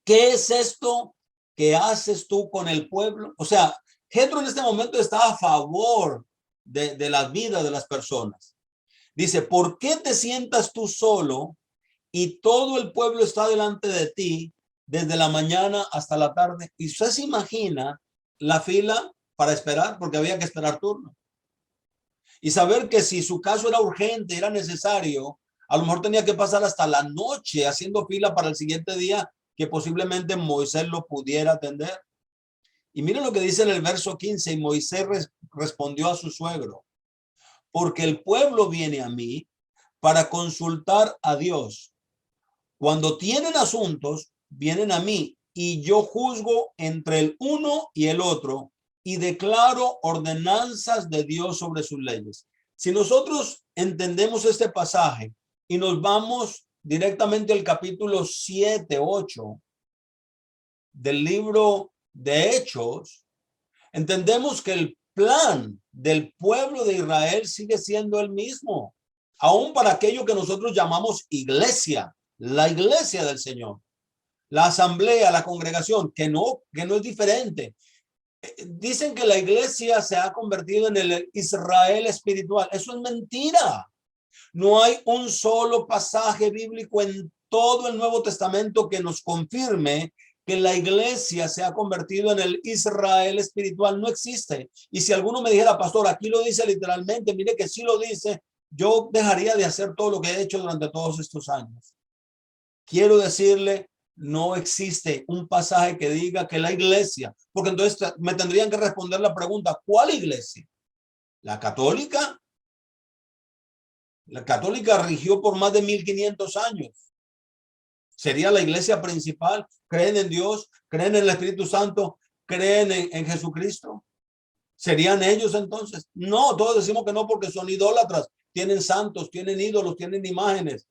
¿qué es esto que haces tú con el pueblo? O sea, Jetro en este momento está a favor de la vida de las personas. Dice, ¿por qué te sientas tú solo y todo el pueblo está delante de ti desde la mañana hasta la tarde? Y usted se imagina la fila para esperar, porque había que esperar turno. Y saber que si su caso era urgente, era necesario, a lo mejor tenía que pasar hasta la noche haciendo fila para el siguiente día, que posiblemente Moisés lo pudiera atender. Y miren lo que dice en el verso 15, y Moisés respondió a su suegro, porque el pueblo viene a mí para consultar a Dios. Cuando tienen asuntos, vienen a mí y yo juzgo entre el uno y el otro y declaro ordenanzas de Dios sobre sus leyes. Si nosotros entendemos este pasaje y nos vamos directamente al capítulo 7, 8 del libro de Hechos, entendemos que el plan del pueblo de Israel sigue siendo el mismo, aún para aquello que nosotros llamamos iglesia, la iglesia del Señor, la asamblea, la congregación, que no es diferente. Dicen que la iglesia se ha convertido en el Israel espiritual. Eso es mentira. No hay un solo pasaje bíblico en todo el Nuevo Testamento que nos confirme que la iglesia se ha convertido en el Israel espiritual. No existe. Y si alguno me dijera, pastor, aquí lo dice literalmente, mire que sí lo dice, yo dejaría de hacer todo lo que he hecho durante todos estos años. Quiero decirle, no existe un pasaje que diga que la iglesia, porque entonces me tendrían que responder la pregunta, ¿cuál iglesia? ¿La católica? La católica rigió por más de 1500 años. ¿Sería la iglesia principal? ¿Creen en Dios? ¿Creen en el Espíritu Santo? ¿Creen en Jesucristo? ¿Serían ellos entonces? No, todos decimos que no porque son idólatras. Tienen santos, tienen ídolos, tienen imágenes.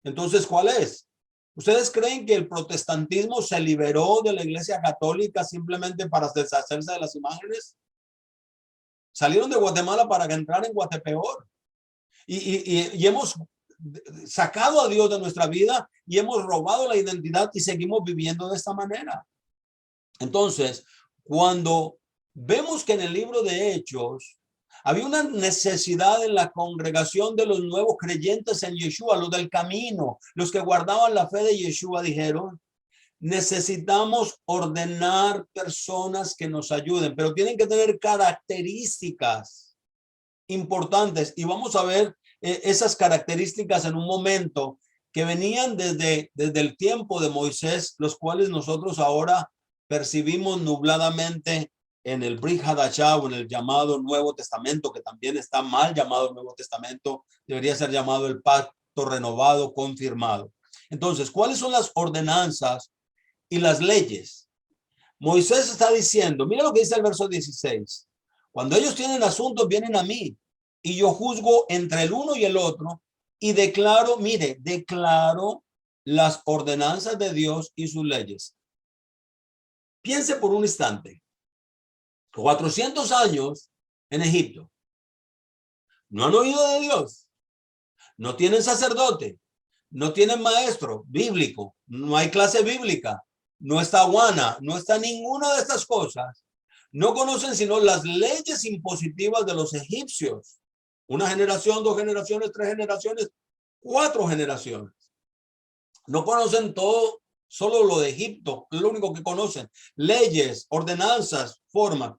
Entonces, ¿cuál es? ¿Ustedes creen que el protestantismo se liberó de la iglesia católica simplemente para deshacerse de las imágenes? Salieron de Guatemala para entrar en Guatepeor. Y hemos sacado a Dios de nuestra vida y hemos robado la identidad y seguimos viviendo de esta manera. Entonces, cuando vemos que en el libro de Hechos había una necesidad en la congregación de los nuevos creyentes en Yeshua, los del camino, los que guardaban la fe de Yeshua, dijeron, necesitamos ordenar personas que nos ayuden, pero tienen que tener características importantes. Y vamos a ver esas características en un momento que venían desde el tiempo de Moisés, los cuales nosotros ahora percibimos nubladamente en el Brit Hadashah o en el llamado Nuevo Testamento, que también está mal llamado Nuevo Testamento, debería ser llamado el pacto renovado, confirmado. Entonces, ¿cuáles son las ordenanzas y las leyes? Moisés está diciendo, mira lo que dice el verso 16. Cuando ellos tienen asuntos, vienen a mí y yo juzgo entre el uno y el otro y declaro, mire, declaro las ordenanzas de Dios y sus leyes. Piense por un instante. 400 años en Egipto. No han oído de Dios. No tienen sacerdote. No tienen maestro bíblico. No hay clase bíblica. No está Awana. No está ninguna de estas cosas. No conocen sino las leyes impositivas de los egipcios. Una generación, 2 generaciones, 3 generaciones, 4 generaciones. No conocen todo, solo lo de Egipto, es lo único que conocen. Leyes, ordenanzas, formas.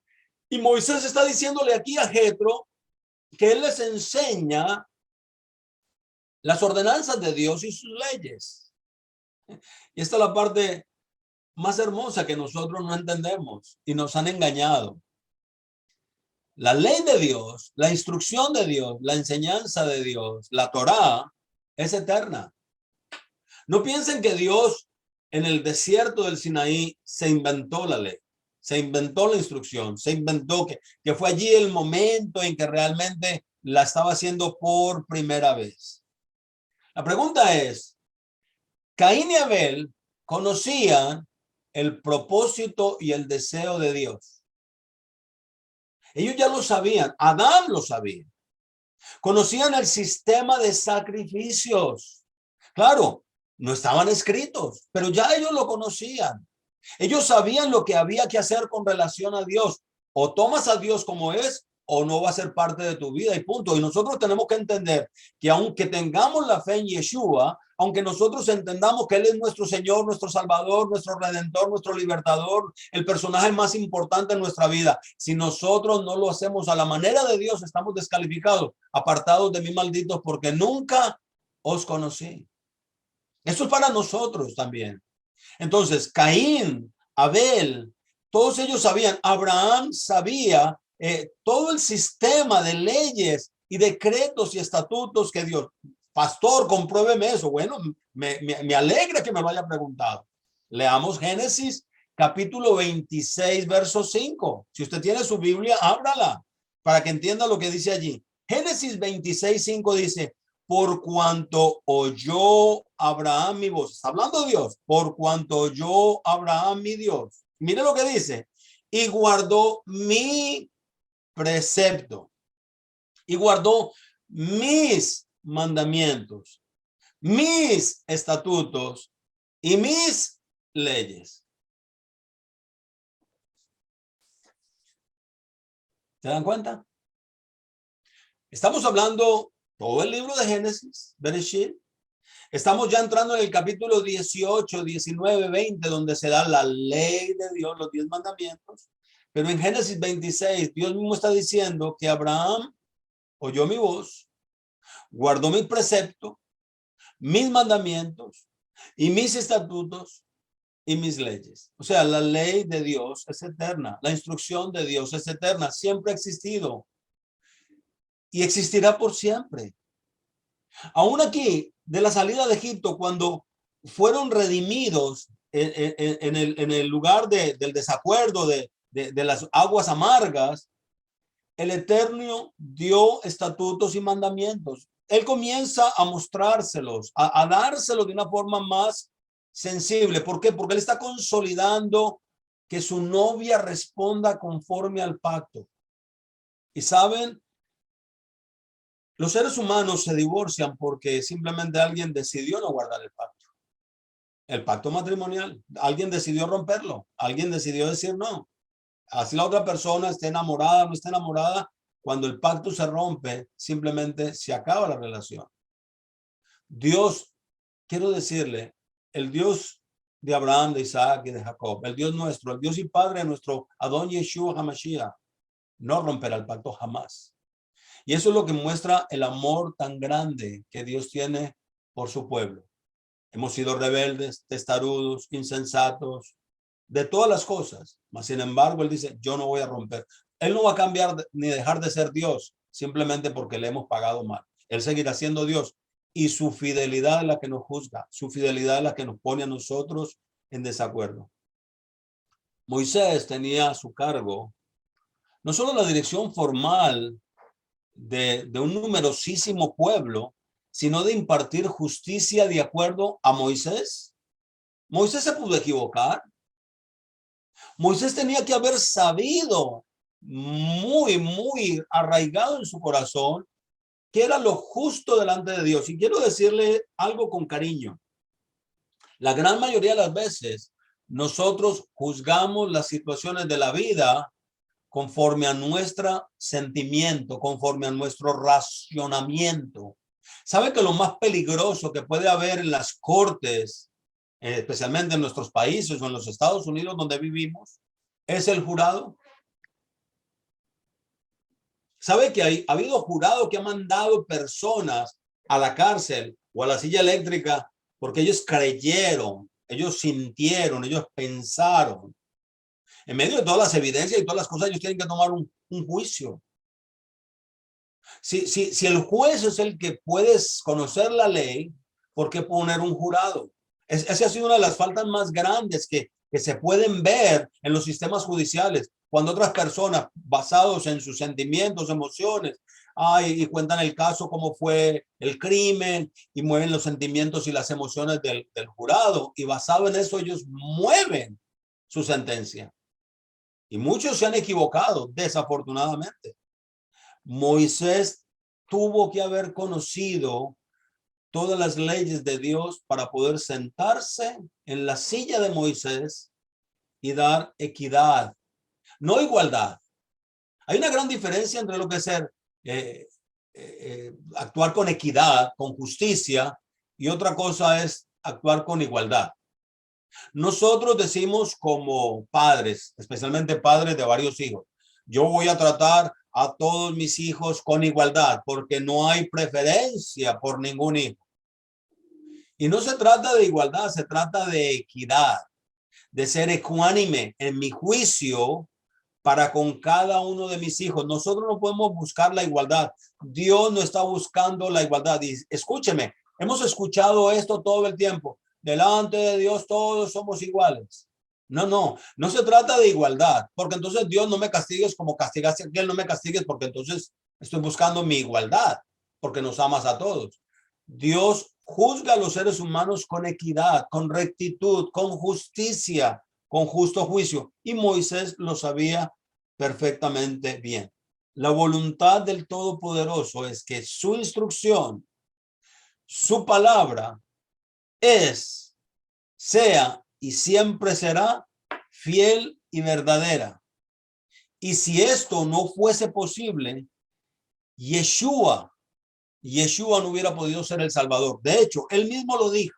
Y Moisés está diciéndole aquí a Jetro que él les enseña las ordenanzas de Dios y sus leyes. Y esta es la parte más hermosa que nosotros no entendemos y nos han engañado. La ley de Dios, la instrucción de Dios, la enseñanza de Dios, la Torá, es eterna. No piensen que Dios en el desierto del Sinaí se inventó la ley, se inventó la instrucción, se inventó que fue allí el momento en que realmente la estaba haciendo por primera vez. La pregunta es, Caín y Abel conocían el propósito y el deseo de Dios. Ellos ya lo sabían, Adán lo sabía. Conocían el sistema de sacrificios. Claro, no estaban escritos, pero ya ellos lo conocían. Ellos sabían lo que había que hacer con relación a Dios. O tomas a Dios como es, o no va a ser parte de tu vida y punto. Y nosotros tenemos que entender que aunque tengamos la fe en Yeshua, aunque nosotros entendamos que Él es nuestro Señor, nuestro Salvador, nuestro Redentor, nuestro Libertador, el personaje más importante en nuestra vida, si nosotros no lo hacemos a la manera de Dios, estamos descalificados, apartados de mí, malditos, porque nunca os conocí. Eso es para nosotros también. Entonces, Caín, Abel, todos ellos sabían, Abraham sabía todo el sistema de leyes y decretos y estatutos que Dios. Pastor, compruébeme eso. Bueno, me alegra que me lo haya preguntado. Leamos Génesis capítulo 26, verso 5. Si usted tiene su Biblia, ábrala para que entienda lo que dice allí. Génesis 26, 5 dice, por cuanto oyó Abraham mi voz. Está hablando Dios. Por cuanto oyó Abraham mi Dios. Mire lo que dice. Y guardó mi precepto. Y guardó mis mandamientos, mis estatutos y mis leyes. ¿Se dan cuenta? Estamos hablando todo el libro de Génesis, Bereshit. Estamos ya entrando en el capítulo 18, 19, 20, donde se da la ley de Dios, los 10 mandamientos. Pero en Génesis 26, Dios mismo está diciendo que Abraham oyó mi voz, guardó mi precepto, mis mandamientos y mis estatutos y mis leyes. O sea, la ley de Dios es eterna. La instrucción de Dios es eterna. Siempre ha existido y existirá por siempre. Aún aquí, de la salida de Egipto, cuando fueron redimidos en el lugar del desacuerdo, de las aguas amargas, el Eterno dio estatutos y mandamientos. Él comienza a mostrárselos, a dárselos de una forma más sensible. ¿Por qué? Porque él está consolidando que su novia responda conforme al pacto. Y saben, los seres humanos se divorcian porque simplemente alguien decidió no guardar el pacto matrimonial. Alguien decidió romperlo. Alguien decidió decir no. Así la otra persona esté enamorada o no esté enamorada, cuando el pacto se rompe, simplemente se acaba la relación. Dios, quiero decirle, el Dios de Abraham, de Isaac y de Jacob, el Dios nuestro, el Dios y Padre de nuestro Adón Yeshua HaMashiach, no romperá el pacto jamás. Y eso es lo que muestra el amor tan grande que Dios tiene por su pueblo. Hemos sido rebeldes, testarudos, insensatos, de todas las cosas. Mas, sin embargo, él dice, yo no voy a romper. Él no va a cambiar ni dejar de ser Dios simplemente porque le hemos pagado mal. Él seguirá siendo Dios y su fidelidad es la que nos juzga. Su fidelidad es la que nos pone a nosotros en desacuerdo. Moisés tenía a su cargo no solo la dirección formal de un numerosísimo pueblo, sino de impartir justicia de acuerdo a Moisés. Moisés se pudo equivocar. Moisés tenía que haber sabido muy arraigado en su corazón que era lo justo delante de Dios. Y quiero decirle algo con cariño. La gran mayoría de las veces nosotros juzgamos las situaciones de la vida conforme a nuestro sentimiento, conforme a nuestro racionamiento. ¿Sabe que lo más peligroso que puede haber en las cortes, especialmente en nuestros países o en los Estados Unidos donde vivimos, es el jurado? ¿Sabe que ha habido jurado que ha mandado personas a la cárcel o a la silla eléctrica porque ellos creyeron, ellos sintieron, ellos pensaron? En medio de todas las evidencias y todas las cosas, ellos tienen que tomar un juicio. Si el juez es el que puede conocer la ley, ¿por qué poner un jurado? Esa ha sido una de las faltas más grandes que se pueden ver en los sistemas judiciales, cuando otras personas, basados en sus sentimientos, emociones, y cuentan el caso, cómo fue el crimen, y mueven los sentimientos y las emociones del jurado, y basado en eso ellos mueven su sentencia. Y muchos se han equivocado, desafortunadamente. Moisés tuvo que haber conocido todas las leyes de Dios para poder sentarse en la silla de Moisés y dar equidad, no igualdad. Hay una gran diferencia entre lo que es ser, actuar con equidad, con justicia, y otra cosa es actuar con igualdad. Nosotros decimos como padres, especialmente padres de varios hijos, yo voy a tratar a todos mis hijos con igualdad porque no hay preferencia por ningún hijo. Y no se trata de igualdad, se trata de equidad, de ser ecuánime en mi juicio para con cada uno de mis hijos. Nosotros no podemos buscar la igualdad. Dios no está buscando la igualdad. Y escúcheme, hemos escuchado esto todo el tiempo. Delante de Dios todos somos iguales. No se trata de igualdad, porque entonces Dios no me castigues como castigaste a aquel, no me castigues porque entonces estoy buscando mi igualdad, porque nos amas a todos. Dios juzga a los seres humanos con equidad, con rectitud, con justicia, con justo juicio. Y Moisés lo sabía perfectamente bien. La voluntad del Todopoderoso es que su instrucción, su palabra es, sea y siempre será fiel y verdadera. Y si esto no fuese posible, Yeshua no hubiera podido ser el Salvador. De hecho, él mismo lo dijo.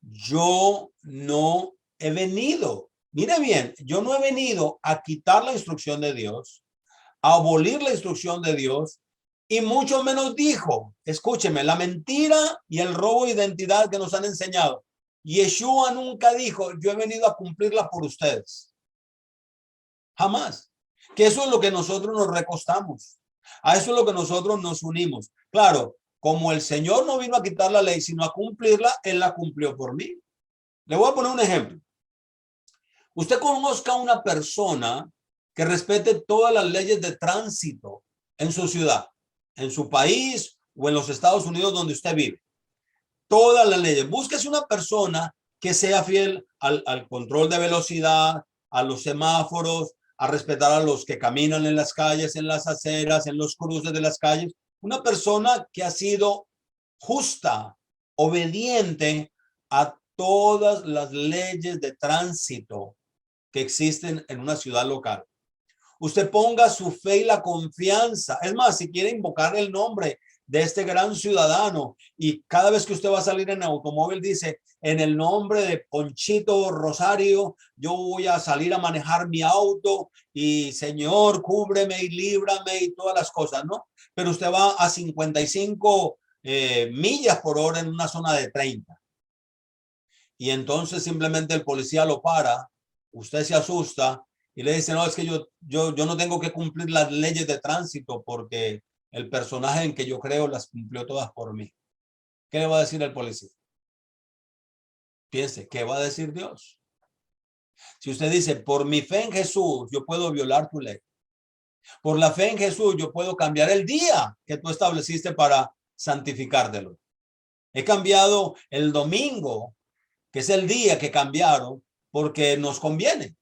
Yo no he venido, mire bien, yo no he venido a quitar la instrucción de Dios, a abolir la instrucción de Dios, y mucho menos dijo, escúcheme, la mentira y el robo de identidad que nos han enseñado. Yeshua nunca dijo, yo he venido a cumplirla por ustedes. Jamás. Que eso es lo que nosotros nos recostamos. A eso es lo que nosotros nos unimos. Claro, como el Señor no vino a quitar la ley, sino a cumplirla, Él la cumplió por mí. Le voy a poner un ejemplo. Usted conozca a una persona que respete todas las leyes de tránsito en su ciudad, en su país o en los Estados Unidos donde usted vive. Todas las leyes. Búsquese una persona que sea fiel al control de velocidad, a los semáforos, a respetar a los que caminan en las calles, en las aceras, en los cruces de las calles. Una persona que ha sido justa, obediente a todas las leyes de tránsito que existen en una ciudad local. Usted ponga su fe y la confianza. Es más, si quiere invocar el nombre de este gran ciudadano y cada vez que usted va a salir en automóvil dice, en el nombre de Ponchito Rosario, yo voy a salir a manejar mi auto y Señor, cúbreme y líbrame y todas las cosas, ¿no? Pero usted va a 55 millas por hora en una zona de 30. Y entonces simplemente el policía lo para usted se asusta y le dice, no, es que yo no tengo que cumplir las leyes de tránsito porque el personaje en que yo creo las cumplió todas por mí. ¿Qué le va a decir el policía? Piense, ¿qué va a decir Dios? Si usted dice, por mi fe en Jesús, yo puedo violar tu ley. Por la fe en Jesús, yo puedo cambiar el día que tú estableciste para santificártelo. He cambiado el domingo, que es el día que cambiaron, porque nos conviene.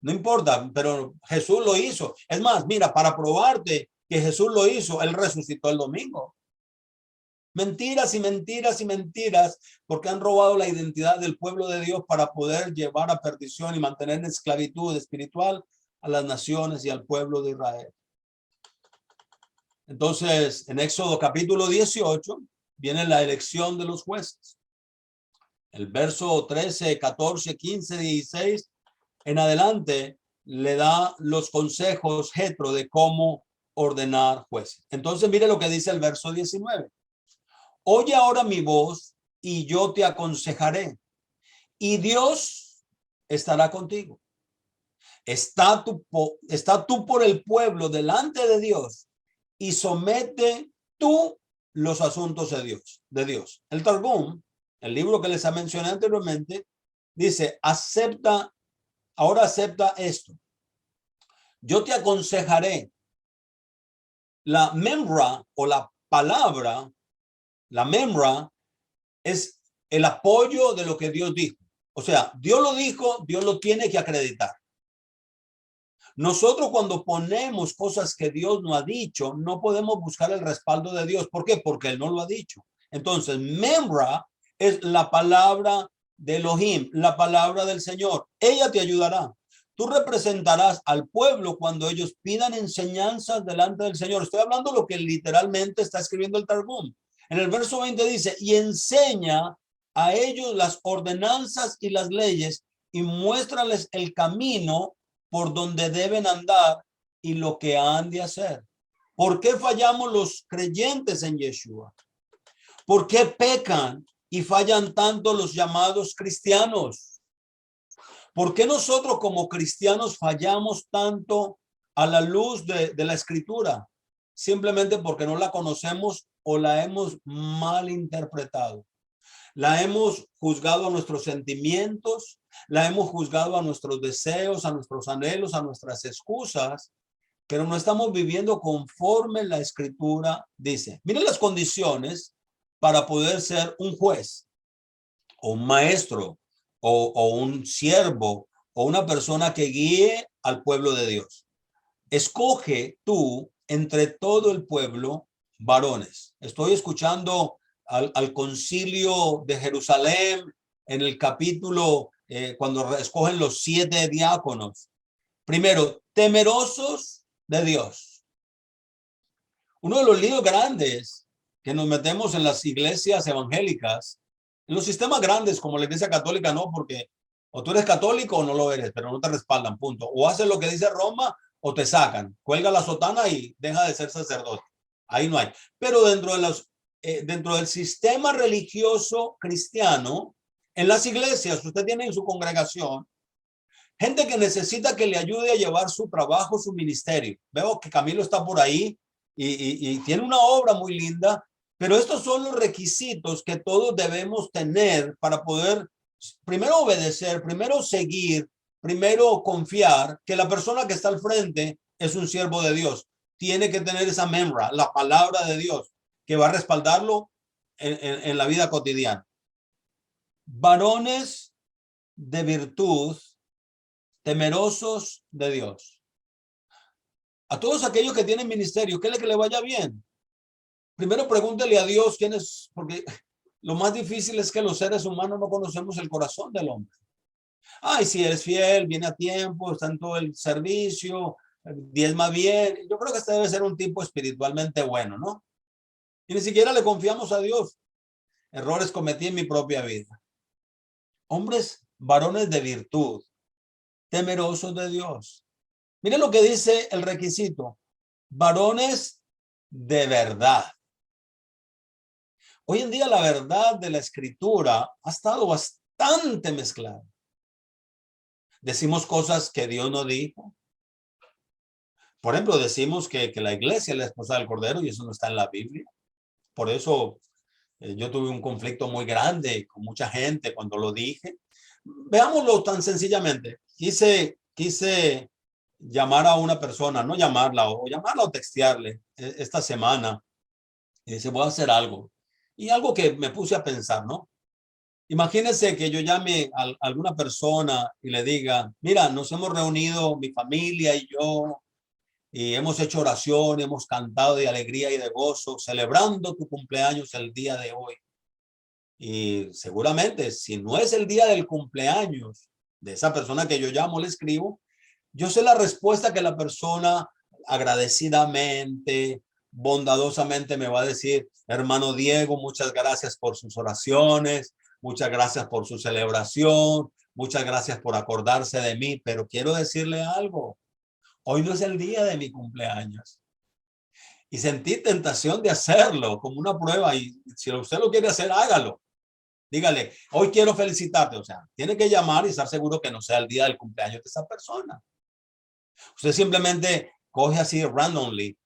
No importa, pero Jesús lo hizo. Es más, mira, para probarte que Jesús lo hizo, él resucitó el domingo. Mentiras y mentiras y mentiras, porque han robado la identidad del pueblo de Dios para poder llevar a perdición y mantener en esclavitud espiritual a las naciones y al pueblo de Israel. Entonces, en Éxodo capítulo 18, viene la elección de los jueces. El verso 13, 14, 15, 16 en adelante le da los consejos Jetro de cómo ordenar jueces. Entonces, mire lo que dice el verso 19. Oye ahora mi voz y yo te aconsejaré, y Dios estará contigo. Está tú por el pueblo delante de Dios y somete tú los asuntos de Dios. El Targum, el libro que les mencioné anteriormente, dice, ahora acepta esto. Yo te aconsejaré. La memra o la palabra, la memra es el apoyo de lo que Dios dijo. O sea, Dios lo dijo, Dios lo tiene que acreditar. Nosotros cuando ponemos cosas que Dios no ha dicho, no podemos buscar el respaldo de Dios. ¿Por qué? Porque Él no lo ha dicho. Entonces, memra es la palabra de Elohim, la palabra del Señor. Ella te ayudará. Tú representarás al pueblo cuando ellos pidan enseñanzas delante del Señor. Estoy hablando de lo que literalmente está escribiendo el Targum. En el verso 20 dice, y enseña a ellos las ordenanzas y las leyes y muéstrales el camino por donde deben andar y lo que han de hacer. ¿Por qué fallamos los creyentes en Yeshua? ¿Por qué pecan y fallan tanto los llamados cristianos? ¿Por qué nosotros como cristianos fallamos tanto a la luz de la escritura? Simplemente porque no la conocemos o la hemos mal interpretado. La hemos juzgado a nuestros sentimientos, la hemos juzgado a nuestros deseos, a nuestros anhelos, a nuestras excusas, pero no estamos viviendo conforme la escritura dice. Miren las condiciones para poder ser un juez o un maestro o un siervo o una persona que guíe al pueblo de Dios. Escoge tú entre todo el pueblo varones. Estoy escuchando al concilio de Jerusalén en el capítulo cuando escogen los 7 diáconos. Primero, temerosos de Dios. Uno de los líos grandes que nos metemos en las iglesias evangélicas, en los sistemas grandes como la iglesia católica, no, porque o tú eres católico o no lo eres, pero no te respaldan, punto. O haces lo que dice Roma o te sacan, cuelga la sotana y deja de ser sacerdote. Ahí no hay. Pero dentro del sistema religioso cristiano, en las iglesias, usted tiene en su congregación gente que necesita que le ayude a llevar su trabajo, su ministerio. Veo que Camilo está por ahí y tiene una obra muy linda, pero estos son los requisitos que todos debemos tener para poder primero obedecer, primero seguir, primero confiar que la persona que está al frente es un siervo de Dios. Tiene que tener esa memra, la palabra de Dios, que va a respaldarlo en la vida cotidiana. Varones de virtud, temerosos de Dios. A todos aquellos que tienen ministerio, ¿qué es que le vaya bien? Primero pregúntele a Dios quién es, porque lo más difícil es que los seres humanos no conocemos el corazón del hombre. Ay, si eres fiel, viene a tiempo, está en todo el servicio, diezma bien. Yo creo que este debe ser un tipo espiritualmente bueno, ¿no? Y ni siquiera le confiamos a Dios. Errores cometí en mi propia vida. Hombres, varones de virtud, temerosos de Dios. Miren lo que dice el requisito. Varones de verdad. Hoy en día la verdad de la escritura ha estado bastante mezclada. Decimos cosas que Dios no dijo. Por ejemplo, decimos que la iglesia es la esposa del Cordero y eso no está en la Biblia. Por eso yo tuve un conflicto muy grande con mucha gente cuando lo dije. Veámoslo tan sencillamente. Quise llamar a una persona, no llamarla o llamarla o textearle esta semana. Y dice, voy a hacer algo. Y algo que me puse a pensar, ¿no? Imagínense que yo llame a alguna persona y le diga, mira, nos hemos reunido mi familia y yo y hemos hecho oración, hemos cantado de alegría y de gozo, celebrando tu cumpleaños el día de hoy. Y seguramente, si no es el día del cumpleaños de esa persona que yo llamo, le escribo, yo sé la respuesta que la persona agradecidamente, bondadosamente me va a decir, hermano Diego, muchas gracias por sus oraciones, muchas gracias por su celebración, muchas gracias por acordarse de mí, pero quiero decirle algo, hoy no es el día de mi cumpleaños. Y sentí tentación de hacerlo como una prueba y si usted lo quiere hacer, hágalo. Dígale, hoy quiero felicitarte. O sea, tiene que llamar y estar seguro que no sea el día del cumpleaños de esa persona. Usted simplemente coge así randomly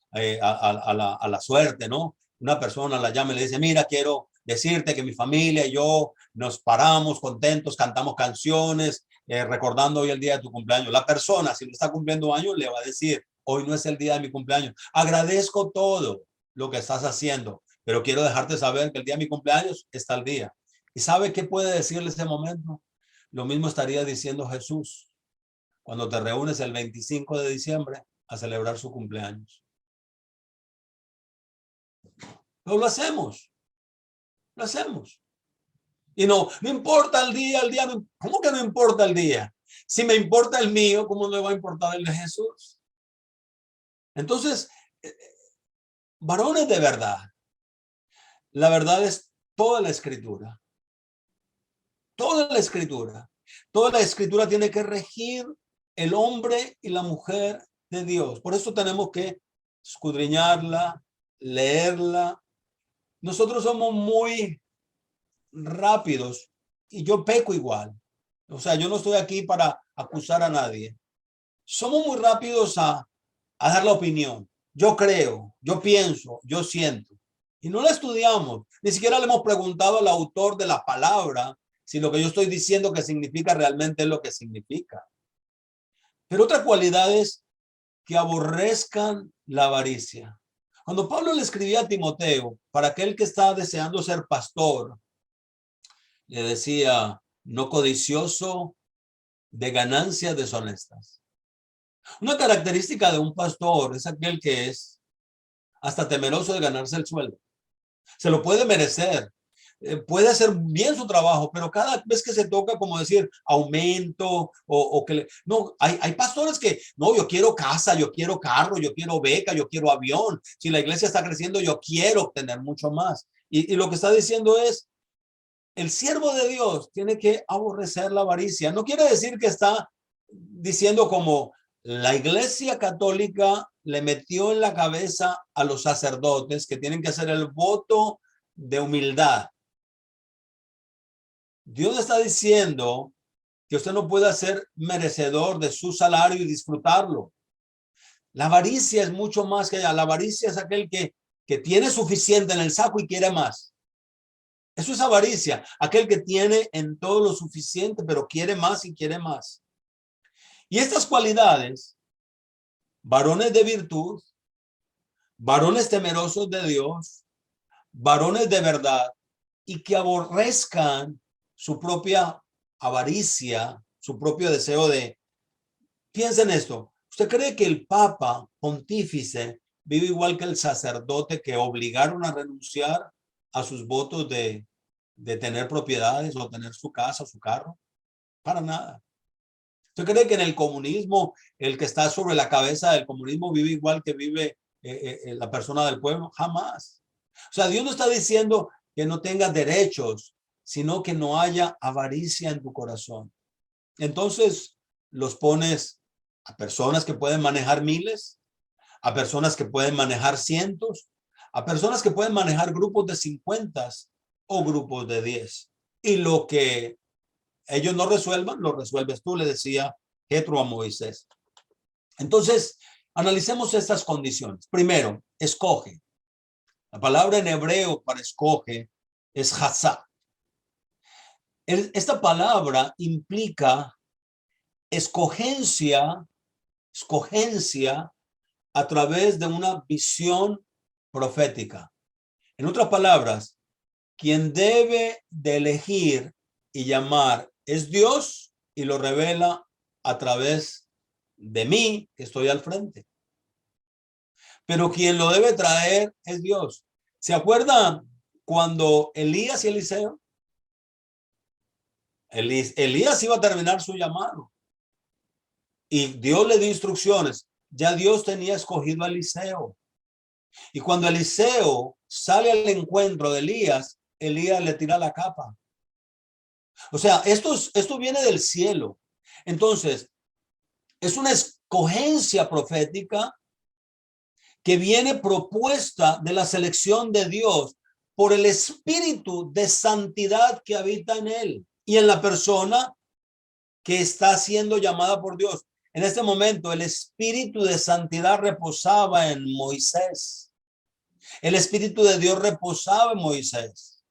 a la suerte, ¿no? Una persona la llama y le dice, mira, quiero decirte que mi familia y yo nos paramos contentos, cantamos canciones, recordando hoy el día de tu cumpleaños. La persona, si no está cumpliendo años, le va a decir, hoy no es el día de mi cumpleaños. Agradezco todo lo que estás haciendo, pero quiero dejarte saber que el día de mi cumpleaños está el día. ¿Y sabe qué puede decirle ese momento? Lo mismo estaría diciendo Jesús cuando te reúnes el 25 de diciembre a celebrar su cumpleaños. Pero lo hacemos. Y no importa el día, ¿cómo que no importa el día? Si me importa el mío, ¿cómo le va a importar el de Jesús? Entonces, varones de verdad, la verdad es toda la escritura. Toda la escritura. Toda la escritura tiene que regir el hombre y la mujer de Dios. Por eso tenemos que escudriñarla, leerla. Nosotros somos muy rápidos y yo peco igual. O sea, yo no estoy aquí para acusar a nadie. Somos muy rápidos a dar la opinión. Yo creo, yo pienso, yo siento. Y no la estudiamos. Ni siquiera le hemos preguntado al autor de la palabra si lo que yo estoy diciendo que significa realmente es lo que significa. Pero otra cualidad es que aborrezcan la avaricia. Cuando Pablo le escribía a Timoteo, para aquel que está deseando ser pastor, le decía, no codicioso de ganancias deshonestas. Una característica de un pastor es aquel que es hasta temeroso de ganarse el sueldo. Se lo puede merecer, puede hacer bien su trabajo, pero cada vez que se toca, como decir, aumento o que no, hay pastores que, no, yo quiero casa, yo quiero carro, yo quiero beca, yo quiero avión. Si la iglesia está creciendo, yo quiero obtener mucho más. Y lo que está diciendo es, el siervo de Dios tiene que aborrecer la avaricia. No quiere decir que está diciendo como la iglesia católica le metió en la cabeza a los sacerdotes que tienen que hacer el voto de humildad. Dios está diciendo que usted no puede ser merecedor de su salario y disfrutarlo. La avaricia es mucho más que allá. La avaricia es aquel que tiene suficiente en el saco y quiere más. Eso es avaricia, aquel que tiene en todo lo suficiente, pero quiere más y quiere más. Y estas cualidades, varones de virtud, varones temerosos de Dios, varones de verdad, y que aborrezcan su propia avaricia, su propio deseo de... Piensen esto, ¿usted cree que el Papa Pontífice vive igual que el sacerdote que obligaron a renunciar a sus votos de tener propiedades o tener su casa o su carro? Para nada. ¿Usted cree que en el comunismo el que está sobre la cabeza del comunismo vive igual que vive la persona del pueblo? Jamás. O sea, Dios no está diciendo que no tengas derechos, sino que no haya avaricia en tu corazón. Entonces los pones a personas que pueden manejar miles, a personas que pueden manejar cientos, a personas que pueden manejar grupos de 50 o grupos de 10. Y lo que ellos no resuelvan, lo resuelves tú, le decía Jetro a Moisés. Entonces, analicemos estas condiciones. Primero, escoge. La palabra en hebreo para escoge es hasá. Esta palabra implica escogencia a través de una visión profética. En otras palabras, quien debe de elegir y llamar es Dios y lo revela a través de mí, que estoy al frente. Pero quien lo debe traer es Dios. ¿Se acuerdan cuando Elías y Eliseo? Elías iba a terminar su llamado y Dios le dio instrucciones. Ya Dios tenía escogido a Eliseo. Y cuando Eliseo sale al encuentro de Elías, Elías le tira la capa. O sea, esto viene del cielo. Entonces, es una escogencia profética que viene propuesta de la selección de Dios por el espíritu de santidad que habita en él y en la persona que está siendo llamada por Dios. En este momento, el espíritu de santidad reposaba en Moisés. El espíritu de Dios reposaba en Moisés.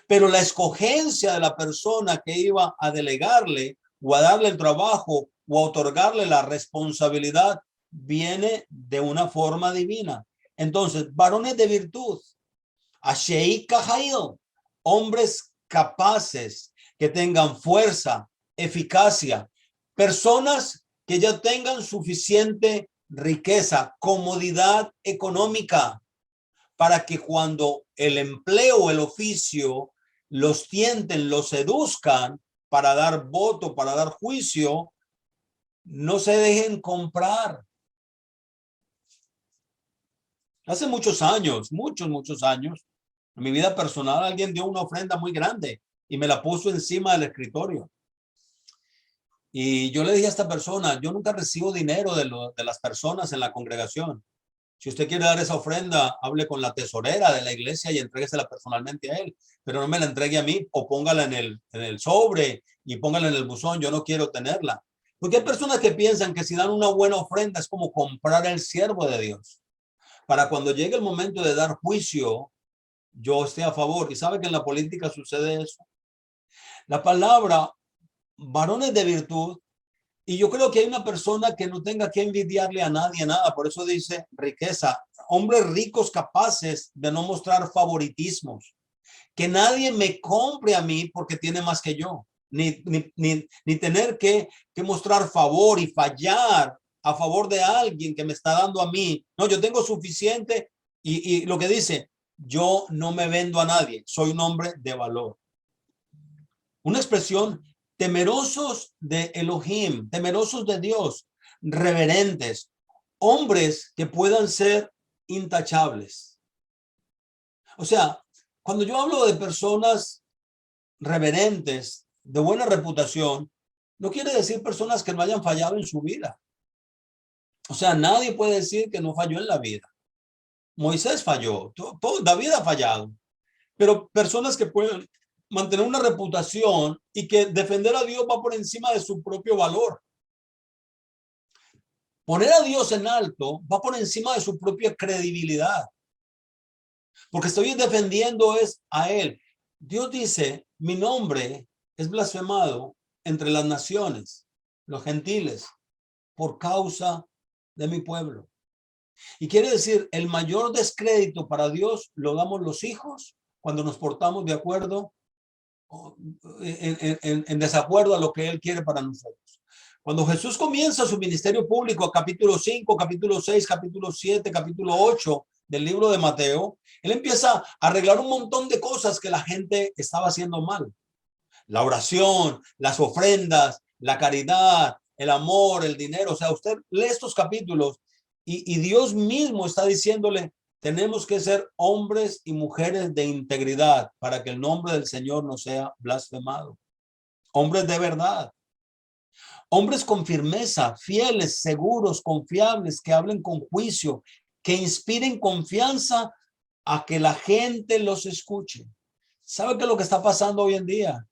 Pero la escogencia de la persona que iba a delegarle o a darle el trabajo o a otorgarle la responsabilidad viene de una forma divina. Entonces, varones de virtud, Ashei Kahail, hombres capaces que tengan fuerza, eficacia, personas que ya tengan suficiente riqueza, comodidad económica, para que cuando el empleo, el oficio, los tienten, los seduzcan para dar voto, para dar juicio, no se dejen comprar. Hace muchos años, muchos años, en mi vida personal, alguien dio una ofrenda muy grande y me la puso encima del escritorio. Y yo le dije a esta persona, yo nunca recibo dinero de las personas en la congregación. Si usted quiere dar esa ofrenda, hable con la tesorera de la iglesia y entréguesela personalmente a él, pero no me la entregue a mí o póngala en el sobre y póngala en el buzón. Yo no quiero tenerla. Porque hay personas que piensan que si dan una buena ofrenda es como comprar el siervo de Dios. Para cuando llegue el momento de dar juicio, yo esté a favor. Y sabe que en la política sucede eso. La palabra varones de virtud, y yo creo que hay una persona que no tenga que envidiarle a nadie nada. Por eso dice riqueza. Hombres ricos capaces de no mostrar favoritismos. Que nadie me compre a mí porque tiene más que yo. Ni tener que mostrar favor y fallar a favor de alguien que me está dando a mí. No, yo tengo suficiente y lo que dice, yo no me vendo a nadie. Soy un hombre de valor. Una expresión, temerosos de Elohim, temerosos de Dios, reverentes, hombres que puedan ser intachables. O sea, cuando yo hablo de personas reverentes, de buena reputación, no quiere decir personas que no hayan fallado en su vida. O sea, nadie puede decir que no falló en la vida. Moisés falló, David ha fallado, pero personas que pueden mantener una reputación y que defender a Dios va por encima de su propio valor. Poner a Dios en alto va por encima de su propia credibilidad. Porque estoy defendiendo es a él. Dios dice, mi nombre es blasfemado entre las naciones, los gentiles, por causa de mi pueblo. Y quiere decir, el mayor descrédito para Dios lo damos los hijos cuando nos portamos de acuerdo, en desacuerdo a lo que Él quiere para nosotros. Cuando Jesús comienza su ministerio público, capítulo 5, capítulo 6, capítulo 7, capítulo 8 del libro de Mateo, Él empieza a arreglar un montón de cosas que la gente estaba haciendo mal. La oración, las ofrendas, la caridad, el amor, el dinero. O sea, usted lee estos capítulos y Dios mismo está diciéndole, tenemos que ser hombres y mujeres de integridad para que el nombre del Señor no sea blasfemado. Hombres de verdad. Hombres con firmeza, fieles, seguros, confiables, que hablen con juicio, que inspiren confianza a que la gente los escuche. ¿Sabe qué es lo que está pasando hoy en día?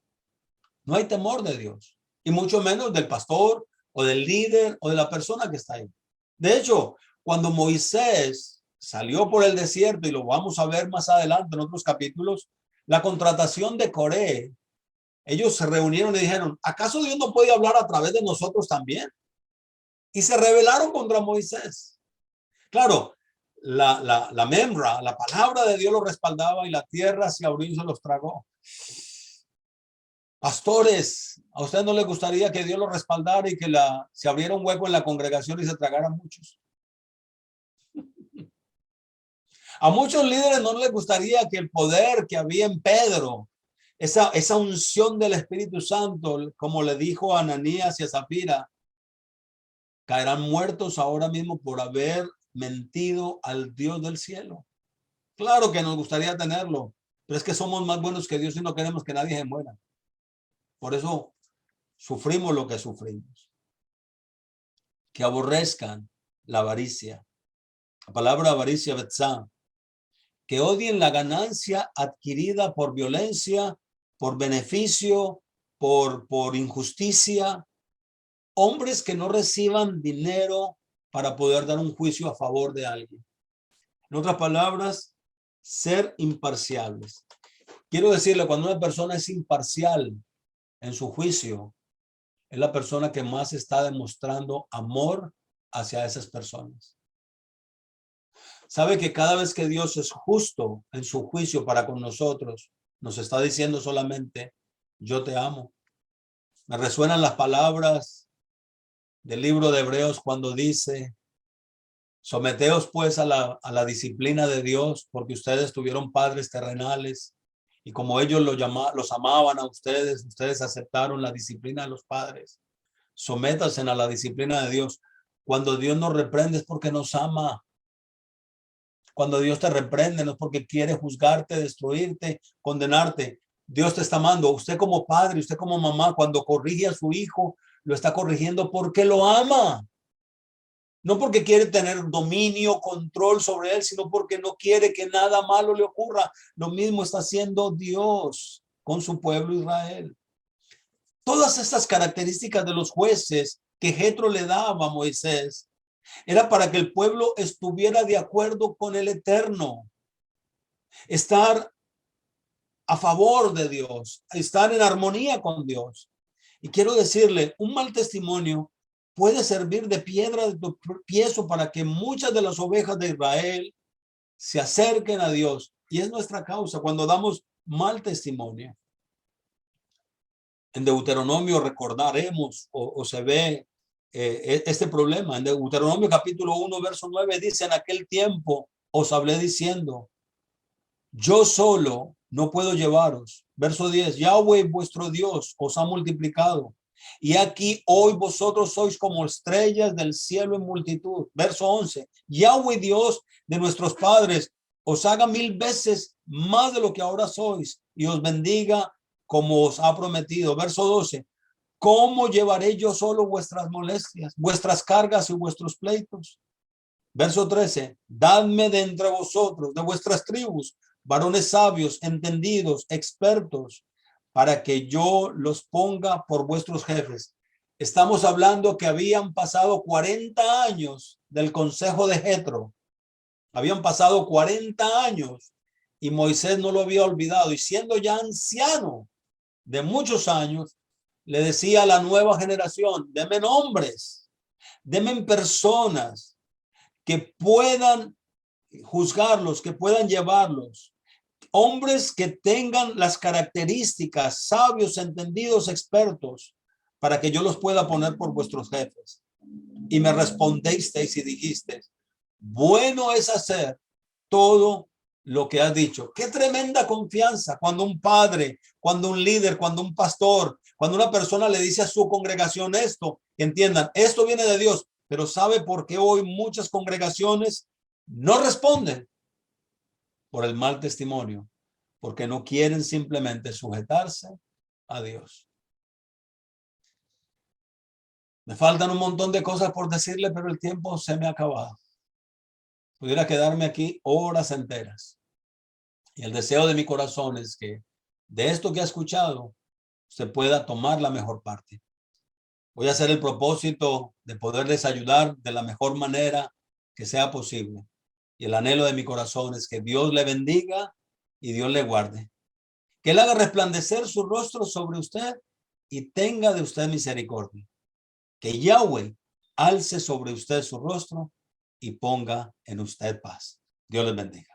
No hay temor de Dios y mucho menos del pastor o del líder o de la persona que está ahí. De hecho, cuando Moisés salió por el desierto, y lo vamos a ver más adelante en otros capítulos, la contratación de Coré, ellos se reunieron y dijeron, ¿acaso Dios no puede hablar a través de nosotros también? Y se rebelaron contra Moisés. Claro, la membra, la palabra de Dios lo respaldaba y la tierra se abrió y se los tragó. Pastores, ¿a usted no le gustaría que Dios lo respaldara y que se abriera un hueco en la congregación y se tragaran muchos? A muchos líderes no les gustaría que el poder que había en Pedro, esa unción del Espíritu Santo, como le dijo a Ananías y a Zafira, caerán muertos ahora mismo por haber mentido al Dios del cielo. Claro que nos gustaría tenerlo, pero es que somos más buenos que Dios y no queremos que nadie se muera. Por eso sufrimos lo que sufrimos. Que aborrezcan la avaricia. La palabra avaricia, betzá. Que odien la ganancia adquirida por violencia, por beneficio, por injusticia. Hombres que no reciban dinero para poder dar un juicio a favor de alguien. En otras palabras, ser imparciales. Quiero decirle, cuando una persona es imparcial en su juicio, es la persona que más está demostrando amor hacia esas personas. Sabe que cada vez que Dios es justo en su juicio para con nosotros, nos está diciendo solamente, yo te amo. Me resuenan las palabras del libro de Hebreos cuando dice, someteos pues a la disciplina de Dios, porque ustedes tuvieron padres terrenales y como ellos los amaban a ustedes, ustedes aceptaron la disciplina de los padres. Sométanse a la disciplina de Dios. Cuando Dios nos reprende es porque nos ama. Cuando Dios te reprende no es porque quiere juzgarte, destruirte, condenarte. Dios te está amando. Usted como padre, usted como mamá, cuando corrige a su hijo, lo está corrigiendo porque lo ama. No porque quiere tener dominio, control sobre él, sino porque no quiere que nada malo le ocurra. Lo mismo está haciendo Dios con su pueblo Israel. Todas estas características de los jueces que Jetro le daba a Moisés era para que el pueblo estuviera de acuerdo con el Eterno, estar a favor de Dios, estar en armonía con Dios. Y quiero decirle, un mal testimonio puede servir de piedra de tropiezo para que muchas de las ovejas de Israel se acerquen a Dios. Y es nuestra causa cuando damos mal testimonio. En Deuteronomio recordaremos o se ve este problema. En Deuteronomio capítulo 1, verso 9 dice, en aquel tiempo os hablé diciendo, yo solo no puedo llevaros. Verso 10, Yahweh vuestro Dios os ha multiplicado. Y aquí hoy vosotros sois como estrellas del cielo en multitud. Verso 11, Yahweh Dios de nuestros padres os haga 1000 veces más de lo que ahora sois y os bendiga como os ha prometido. Verso 12, ¿cómo llevaré yo solo vuestras molestias, vuestras cargas y vuestros pleitos? Verso 13, dadme de entre vosotros, de vuestras tribus, varones sabios, entendidos, expertos, para que yo los ponga por vuestros jefes. Estamos hablando que habían pasado 40 años del consejo de Jetro. Habían pasado 40 años y Moisés no lo había olvidado. Y siendo ya anciano de muchos años, le decía a la nueva generación, denme nombres, denme personas que puedan juzgarlos, que puedan llevarlos. Hombres que tengan las características, sabios, entendidos, expertos, para que yo los pueda poner por vuestros jefes. Y me respondisteis y dijisteis, bueno es hacer todo lo que has dicho. Qué tremenda confianza cuando un padre, cuando un líder, cuando un pastor, cuando una persona le dice a su congregación esto, que entiendan, esto viene de Dios, pero ¿sabe por qué hoy muchas congregaciones no responden? Por el mal testimonio, porque no quieren simplemente sujetarse a Dios. Me faltan un montón de cosas por decirle, pero el tiempo se me ha acabado. Pudiera quedarme aquí horas enteras. Y el deseo de mi corazón es que de esto que ha escuchado, usted pueda tomar la mejor parte. Voy a hacer el propósito de poderles ayudar de la mejor manera que sea posible. Y el anhelo de mi corazón es que Dios le bendiga y Dios le guarde. Que Él haga resplandecer su rostro sobre usted y tenga de usted misericordia. Que Yahweh alce sobre usted su rostro y ponga en usted paz. Dios les bendiga.